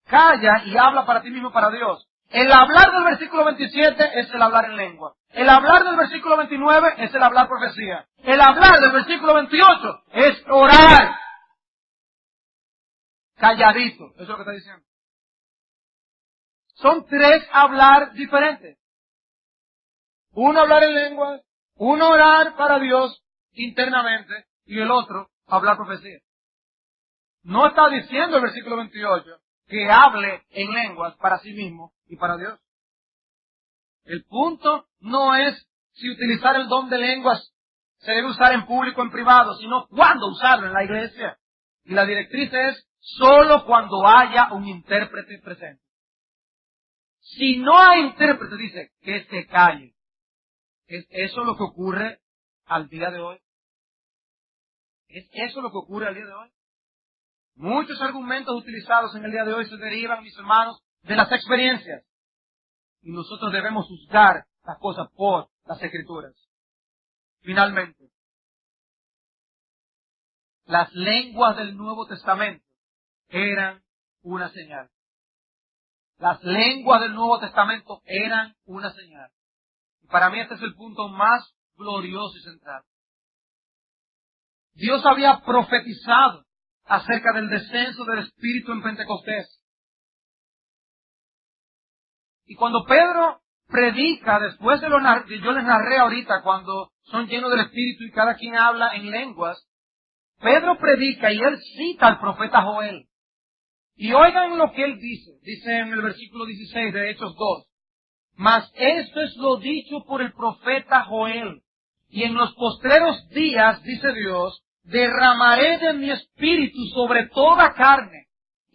calla y habla para ti mismo, para Dios. El hablar del versículo 27 es el hablar en lengua. El hablar del versículo 29 es el hablar profecía. El hablar del versículo 28 es orar. Calladito. Eso es lo que está diciendo. Son 3 hablar diferentes. Uno hablar en lengua, uno orar para Dios internamente y el otro hablar profecía. No está diciendo el versículo 28 que hable en lenguas para sí mismo y para Dios. El punto no es si utilizar el don de lenguas se debe usar en público o en privado, sino cuándo usarlo en la iglesia. Y la directriz es solo cuando haya un intérprete presente. Si no hay intérprete, dice que se calle. ¿Es eso lo que ocurre al día de hoy? ¿Es eso lo que ocurre al día de hoy? Muchos argumentos utilizados en el día de hoy se derivan, mis hermanos, de las experiencias. Y nosotros debemos juzgar las cosas por las Escrituras. Finalmente, las lenguas del Nuevo Testamento eran una señal. Las lenguas del Nuevo Testamento eran una señal. Y para mí este es el punto más glorioso y central. Dios había profetizado acerca del descenso del Espíritu en Pentecostés. Y cuando Pedro predica, después de lo que yo les narré ahorita, cuando son llenos del Espíritu y cada quien habla en lenguas, Pedro predica y él cita al profeta Joel. Y oigan lo que él dice. Dice en el versículo 16 de Hechos 2. Mas esto es lo dicho por el profeta Joel. Y en los postreros días, dice Dios, derramaré de mi espíritu sobre toda carne.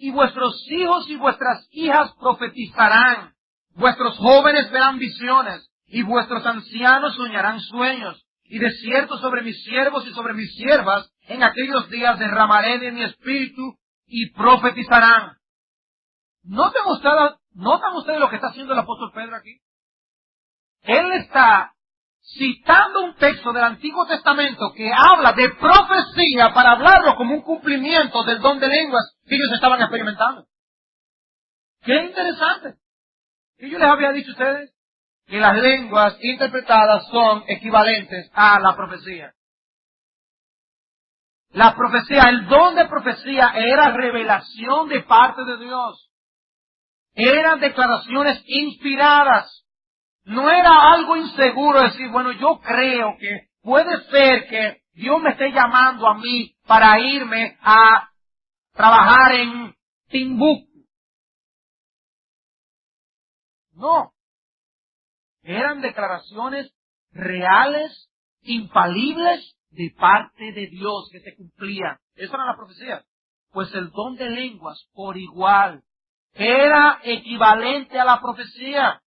y vuestros hijos y vuestras hijas profetizarán. Vuestros jóvenes verán visiones, y vuestros ancianos soñarán sueños. Y de cierto sobre mis siervos y sobre mis siervas, en aquellos días derramaré de mi espíritu, y profetizarán. ¿Notan ustedes lo que está haciendo el apóstol Pedro aquí? Él está citando un texto del Antiguo Testamento que habla de profecía para hablarlo como un cumplimiento del don de lenguas que ellos estaban experimentando. ¡Qué interesante! ¿Y yo les había dicho a ustedes? Que las lenguas interpretadas son equivalentes a la profecía. La profecía, el don de profecía era revelación de parte de Dios. Eran declaraciones inspiradas. No era algo inseguro decir, bueno, yo creo que puede ser que Dios me esté llamando a mí para irme a trabajar en Timbuktu. No. Eran declaraciones reales, infalibles, de parte de Dios que se cumplían. Eso era la profecía. Pues el don de lenguas, por igual, era equivalente a la profecía.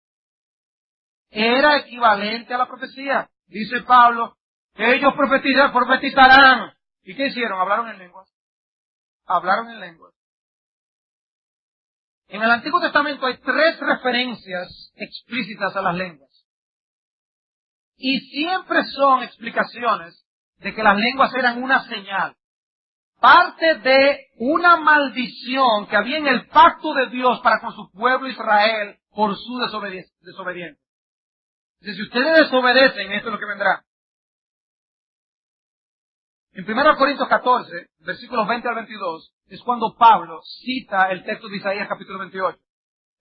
Era equivalente a la profecía. Dice Pablo, que ellos profetizarán. ¿Y qué hicieron? Hablaron en lenguas. Hablaron en lenguas. En el Antiguo Testamento hay 3 referencias explícitas a las lenguas. Y siempre son explicaciones de que las lenguas eran una señal. Parte de una maldición que había en el pacto de Dios para con su pueblo Israel por su desobediencia. Si ustedes desobedecen, esto es lo que vendrá. En 1 Corintios 14, versículos 20 al 22, es cuando Pablo cita el texto de Isaías capítulo 28.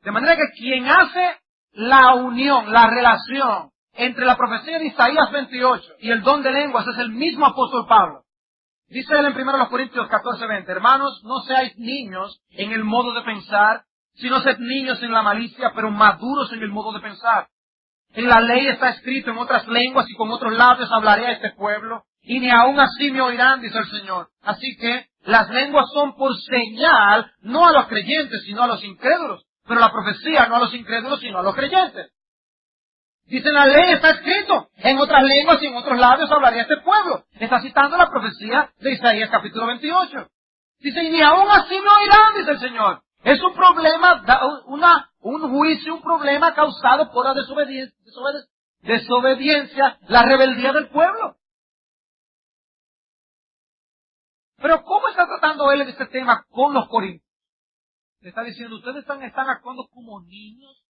De manera que quien hace la unión, la relación entre la profecía de Isaías 28 y el don de lenguas es el mismo apóstol Pablo. Dice él en 1 Corintios 14, 20, hermanos, no seáis niños en el modo de pensar, sino sed niños en la malicia, pero maduros en el modo de pensar. En la ley está escrito, en otras lenguas y con otros labios hablaré a este pueblo, y ni aun así me oirán, dice el Señor. Así que las lenguas son por señal, no a los creyentes, sino a los incrédulos. Pero la profecía no a los incrédulos, sino a los creyentes. Dice, en la ley está escrito, en otras lenguas y en otros labios hablaré a este pueblo. Está citando la profecía de Isaías capítulo 28. Dice, y ni aun así me oirán, dice el Señor. Es un problema, un juicio, un problema causado por la desobediencia, la rebeldía del pueblo. Pero ¿cómo está tratando él en este tema con los corintios? Le está diciendo, ustedes están actuando como niños.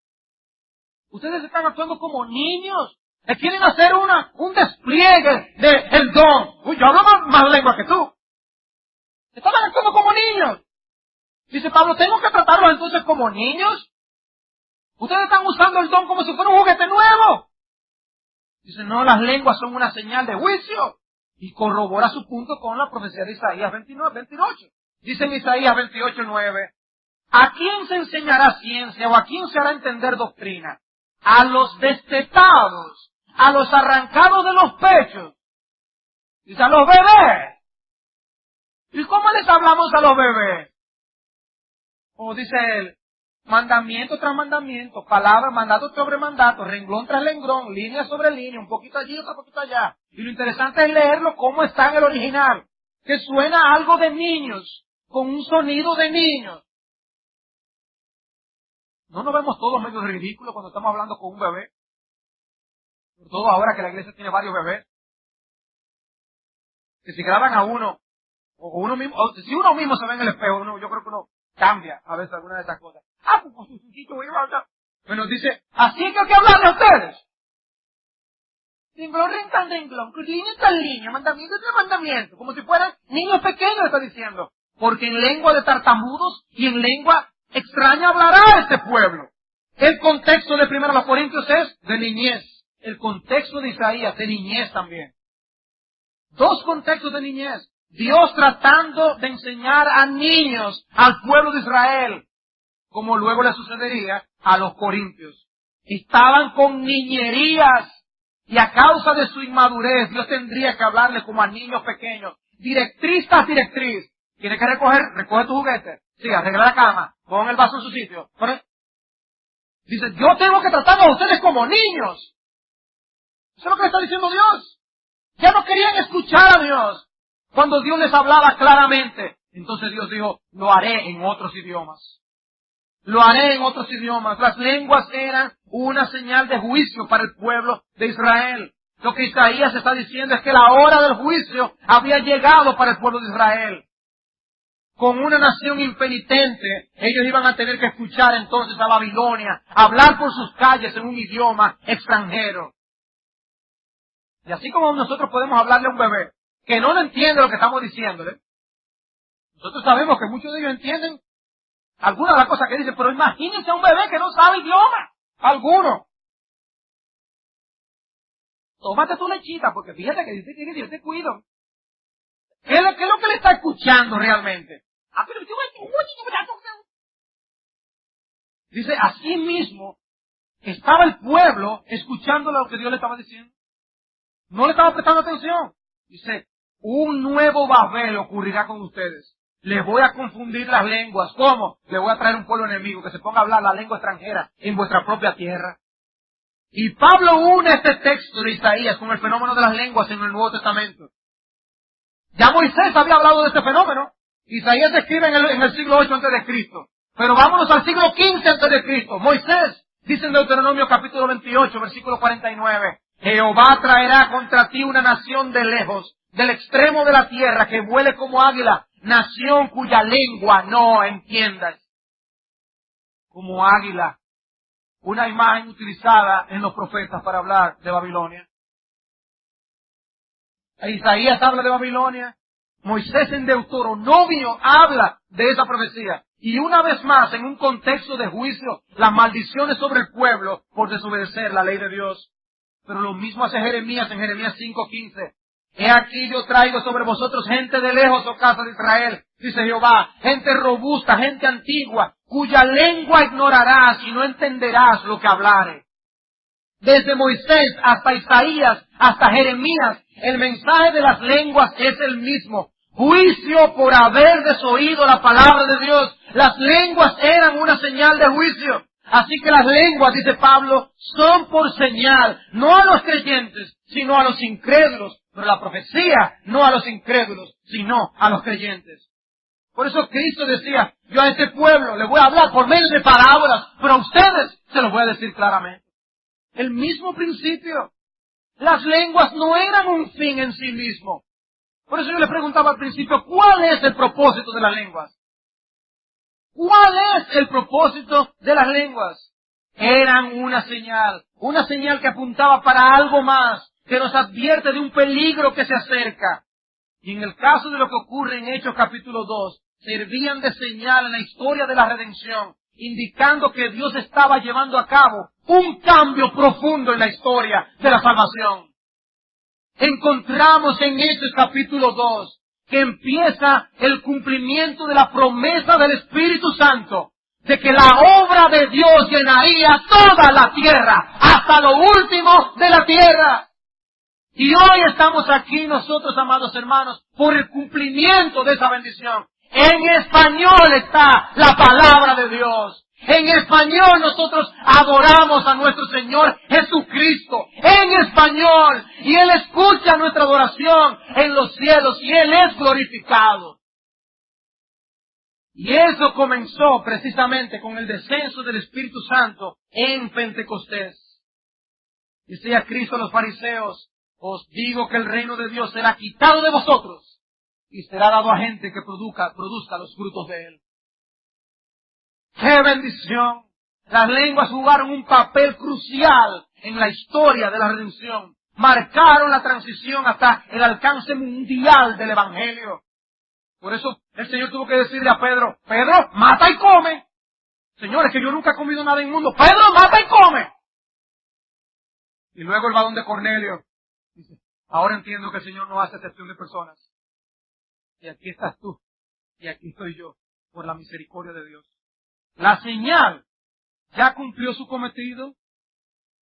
Ustedes están actuando como niños. Le quieren hacer un despliegue del don. Uy, yo hablo más lengua que tú. Estaban actuando como niños. Dice Pablo, ¿tengo que tratarlos entonces como niños? Ustedes están usando el don como si fuera un juguete nuevo. Dice, no, las lenguas son una señal de juicio. Y corrobora su punto con la profecía de Isaías 28. Dice en Isaías 28, 9, ¿a quién se enseñará ciencia o a quién se hará entender doctrina? A los destetados, a los arrancados de los pechos. Dice, a los bebés. ¿Y cómo les hablamos a los bebés? O dice él, mandamiento tras mandamiento, palabra, mandato sobre mandato, renglón tras renglón, línea sobre línea, un poquito allí, otro poquito allá. Y lo interesante es leerlo como está en el original, que suena algo de niños, con un sonido de niños. ¿No nos vemos todos medio ridículos cuando estamos hablando con un bebé? Sobre todo ahora que la iglesia tiene varios bebés. Que si graban a uno, o uno mismo, o si uno mismo se ve en el espejo, yo creo que uno cambia a veces alguna de esas cosas. Pues su chiquito, voy a hablar. Bueno, dice, así es que hay que hablarle a ustedes. Renglón, renglón, renglón, línea tras línea, mandamiento tras mandamiento, como si fueran niños pequeños, está diciendo. Porque en lengua de tartamudos y en lengua extraña hablará este pueblo. El contexto de 1 Corintios es de niñez. El contexto de Isaías de niñez también. 2 contextos de niñez. Dios tratando de enseñar a niños, al pueblo de Israel, como luego le sucedería a los corintios. Estaban con niñerías y a causa de su inmadurez Dios tendría que hablarles como a niños pequeños. Directriz tras directriz. Tienes que recoge tu juguete. Sí, arregla la cama, pon el vaso en su sitio. Dice, yo tengo que tratarlos a ustedes como niños. Eso es lo que le está diciendo Dios. Ya no querían escuchar a Dios. Cuando Dios les hablaba claramente, entonces Dios dijo, lo haré en otros idiomas. Lo haré en otros idiomas. Las lenguas eran una señal de juicio para el pueblo de Israel. Lo que Isaías está diciendo es que la hora del juicio había llegado para el pueblo de Israel. Con una nación impenitente, ellos iban a tener que escuchar entonces a Babilonia, hablar por sus calles en un idioma extranjero. Y así como nosotros podemos hablarle a un bebé que no entiende lo que estamos diciéndole, nosotros sabemos que muchos de ellos entienden algunas de las cosas que dicen, pero imagínense a un bebé que no sabe idioma alguno. Tómate tu lechita, porque fíjate que dice que Dios te cuido. ¿Qué es lo que le está escuchando realmente? Dice, así mismo estaba el pueblo escuchando lo que Dios le estaba diciendo. No le estaba prestando atención. Dice, un nuevo Babel ocurrirá con ustedes. Les voy a confundir las lenguas. ¿Cómo? Les voy a traer un pueblo enemigo que se ponga a hablar la lengua extranjera en vuestra propia tierra. Y Pablo une este texto de Isaías con el fenómeno de las lenguas en el Nuevo Testamento. Ya Moisés había hablado de este fenómeno. Isaías escribe en el siglo 8 a.C. Pero vámonos al siglo 15 a.C. Moisés dice en Deuteronomio capítulo 28, versículo 49. Jehová traerá contra ti una nación de lejos, del extremo de la tierra, que vuele como águila, nación cuya lengua no entiendas. Como águila. Una imagen utilizada en los profetas para hablar de Babilonia. Isaías habla de Babilonia. Moisés en Deuteronomio habla de esa profecía. Y una vez más, en un contexto de juicio, las maldiciones sobre el pueblo por desobedecer la ley de Dios. Pero lo mismo hace Jeremías en Jeremías 5:15. He aquí yo traigo sobre vosotros gente de lejos, oh casa de Israel, dice Jehová, gente robusta, gente antigua, cuya lengua ignorarás y no entenderás lo que hablare. Desde Moisés hasta Isaías, hasta Jeremías, el mensaje de las lenguas es el mismo. Juicio por haber desoído la palabra de Dios. Las lenguas eran una señal de juicio. Así que las lenguas, dice Pablo, son por señal, no a los creyentes, sino a los incrédulos. Pero la profecía, no a los incrédulos, sino a los creyentes. Por eso Cristo decía, yo a este pueblo le voy a hablar por medio de parábolas, pero a ustedes se los voy a decir claramente. El mismo principio. Las lenguas no eran un fin en sí mismo. Por eso yo le preguntaba al principio, ¿cuál es el propósito de las lenguas? ¿Cuál es el propósito de las lenguas? Eran una señal que apuntaba para algo más, que nos advierte de un peligro que se acerca. Y en el caso de lo que ocurre en Hechos capítulo 2, servían de señal en la historia de la redención, indicando que Dios estaba llevando a cabo un cambio profundo en la historia de la salvación. Encontramos en Hechos capítulo 2 que empieza el cumplimiento de la promesa del Espíritu Santo, de que la obra de Dios llenaría toda la tierra, hasta lo último de la tierra. Y hoy estamos aquí nosotros, amados hermanos, por el cumplimiento de esa bendición. En español está la palabra de Dios. En español nosotros adoramos a nuestro Señor Jesucristo. En español. Y Él escucha nuestra adoración en los cielos y Él es glorificado. Y eso comenzó precisamente con el descenso del Espíritu Santo en Pentecostés. Decía Cristo a los fariseos, os digo que el reino de Dios será quitado de vosotros y será dado a gente que produzca los frutos de Él. ¡Qué bendición! Las lenguas jugaron un papel crucial en la historia de la redención. Marcaron la transición hasta el alcance mundial del Evangelio. Por eso el Señor tuvo que decirle a Pedro, Pedro, mata y come. Señor, es que yo nunca he comido nada inmundo. Pedro, mata y come. Y luego el varón de Cornelio dice, ahora entiendo que el Señor no hace excepción de personas. Y aquí estás tú. Y aquí estoy yo, por la misericordia de Dios. La señal ya cumplió su cometido.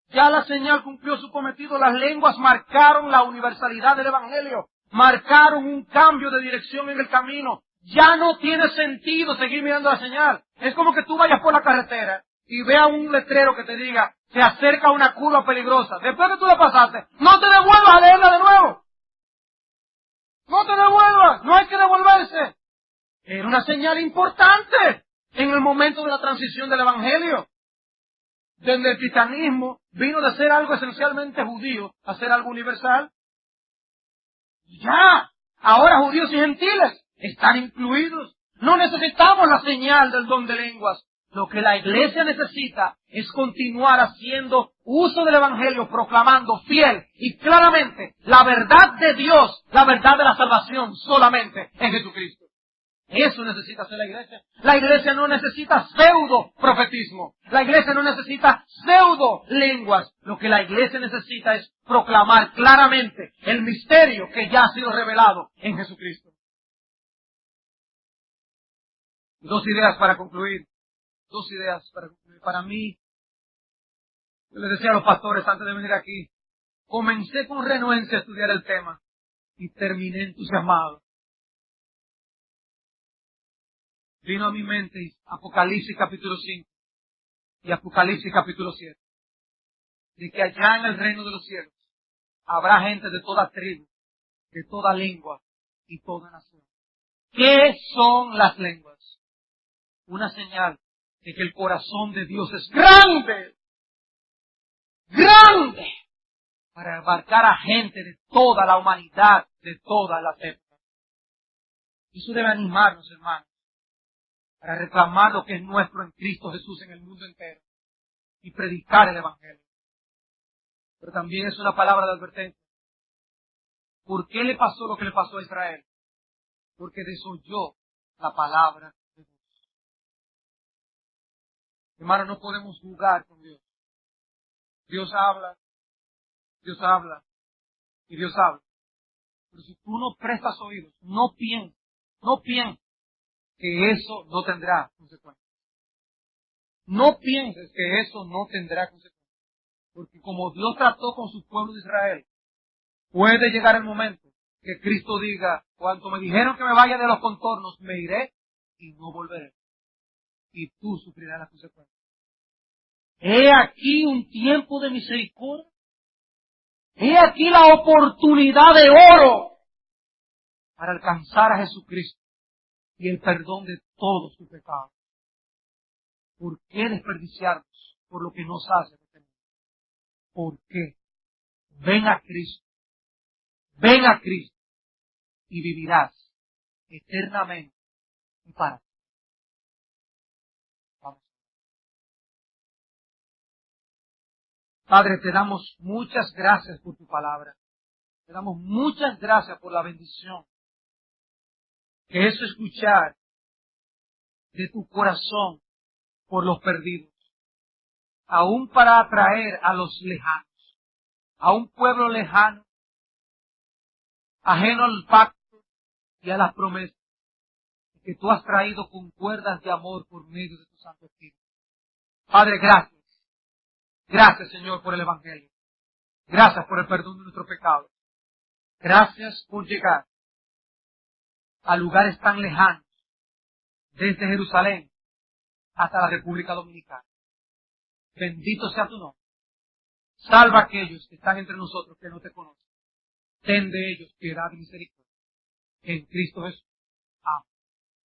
Ya la señal cumplió su cometido. Las lenguas marcaron la universalidad del Evangelio. Marcaron un cambio de dirección en el camino. Ya no tiene sentido seguir mirando la señal. Es como que tú vayas por la carretera y veas un letrero que te diga, se acerca una curva peligrosa. Después que tú la pasaste, no te devuelvas a leerla de nuevo. No te devuelvas, no hay que devolverse. Era una señal importante en el momento de la transición del Evangelio, donde el cristianismo vino de ser algo esencialmente judío a ser algo universal. Ya, ahora judíos y gentiles están incluidos. No necesitamos la señal del don de lenguas. Lo que la iglesia necesita es continuar haciendo uso del Evangelio, proclamando fiel y claramente la verdad de Dios, la verdad de la salvación solamente en Jesucristo. Eso necesita hacer la iglesia. La iglesia no necesita pseudo profetismo. La iglesia no necesita pseudo lenguas. Lo que la iglesia necesita es proclamar claramente el misterio que ya ha sido revelado en Jesucristo. Dos ideas para concluir. Para mí, yo les decía a los pastores antes de venir aquí, comencé con renuencia a estudiar el tema y terminé entusiasmado. Vino a mi mente Apocalipsis capítulo 5 y Apocalipsis capítulo 7. De que allá en el reino de los cielos habrá gente de toda tribu, de toda lengua y toda nación. ¿Qué son las lenguas? Una señal de que el corazón de Dios es grande, grande, para abarcar a gente de toda la humanidad, de todas las épocas. Eso debe animarnos, hermanos, para reclamar lo que es nuestro en Cristo Jesús en el mundo entero y predicar el Evangelio. Pero también es una palabra de advertencia. ¿Por qué le pasó lo que le pasó a Israel? Porque desoyó la palabra de Dios. Hermano, no podemos jugar con Dios. Dios habla y Dios habla. Pero si tú no prestas oídos, no pienses que eso no tendrá consecuencias. No pienses que eso no tendrá consecuencias. Porque como Dios trató con su pueblo de Israel, puede llegar el momento que Cristo diga, cuando me dijeron que me vaya de los contornos, me iré y no volveré. Y tú sufrirás las consecuencias. He aquí un tiempo de misericordia. He aquí la oportunidad de oro para alcanzar a Jesucristo y el perdón de todos tus pecados. ¿Por qué desperdiciarnos por lo que nos hace? ¿Por qué? Ven a Cristo y vivirás eternamente y para ti. Vamos. Padre, te damos muchas gracias por tu palabra. Te damos muchas gracias por la bendición que es escuchar de tu corazón por los perdidos, aún para atraer a los lejanos, a un pueblo lejano, ajeno al pacto y a las promesas que tú has traído con cuerdas de amor por medio de tu Santo Espíritu. Padre, gracias. Gracias, Señor, por el Evangelio. Gracias por el perdón de nuestros pecados. Gracias por llegar a lugares tan lejanos, desde Jerusalén hasta la República Dominicana. Bendito sea tu nombre. Salva a aquellos que están entre nosotros que no te conocen. Ten de ellos piedad y misericordia. En Cristo Jesús.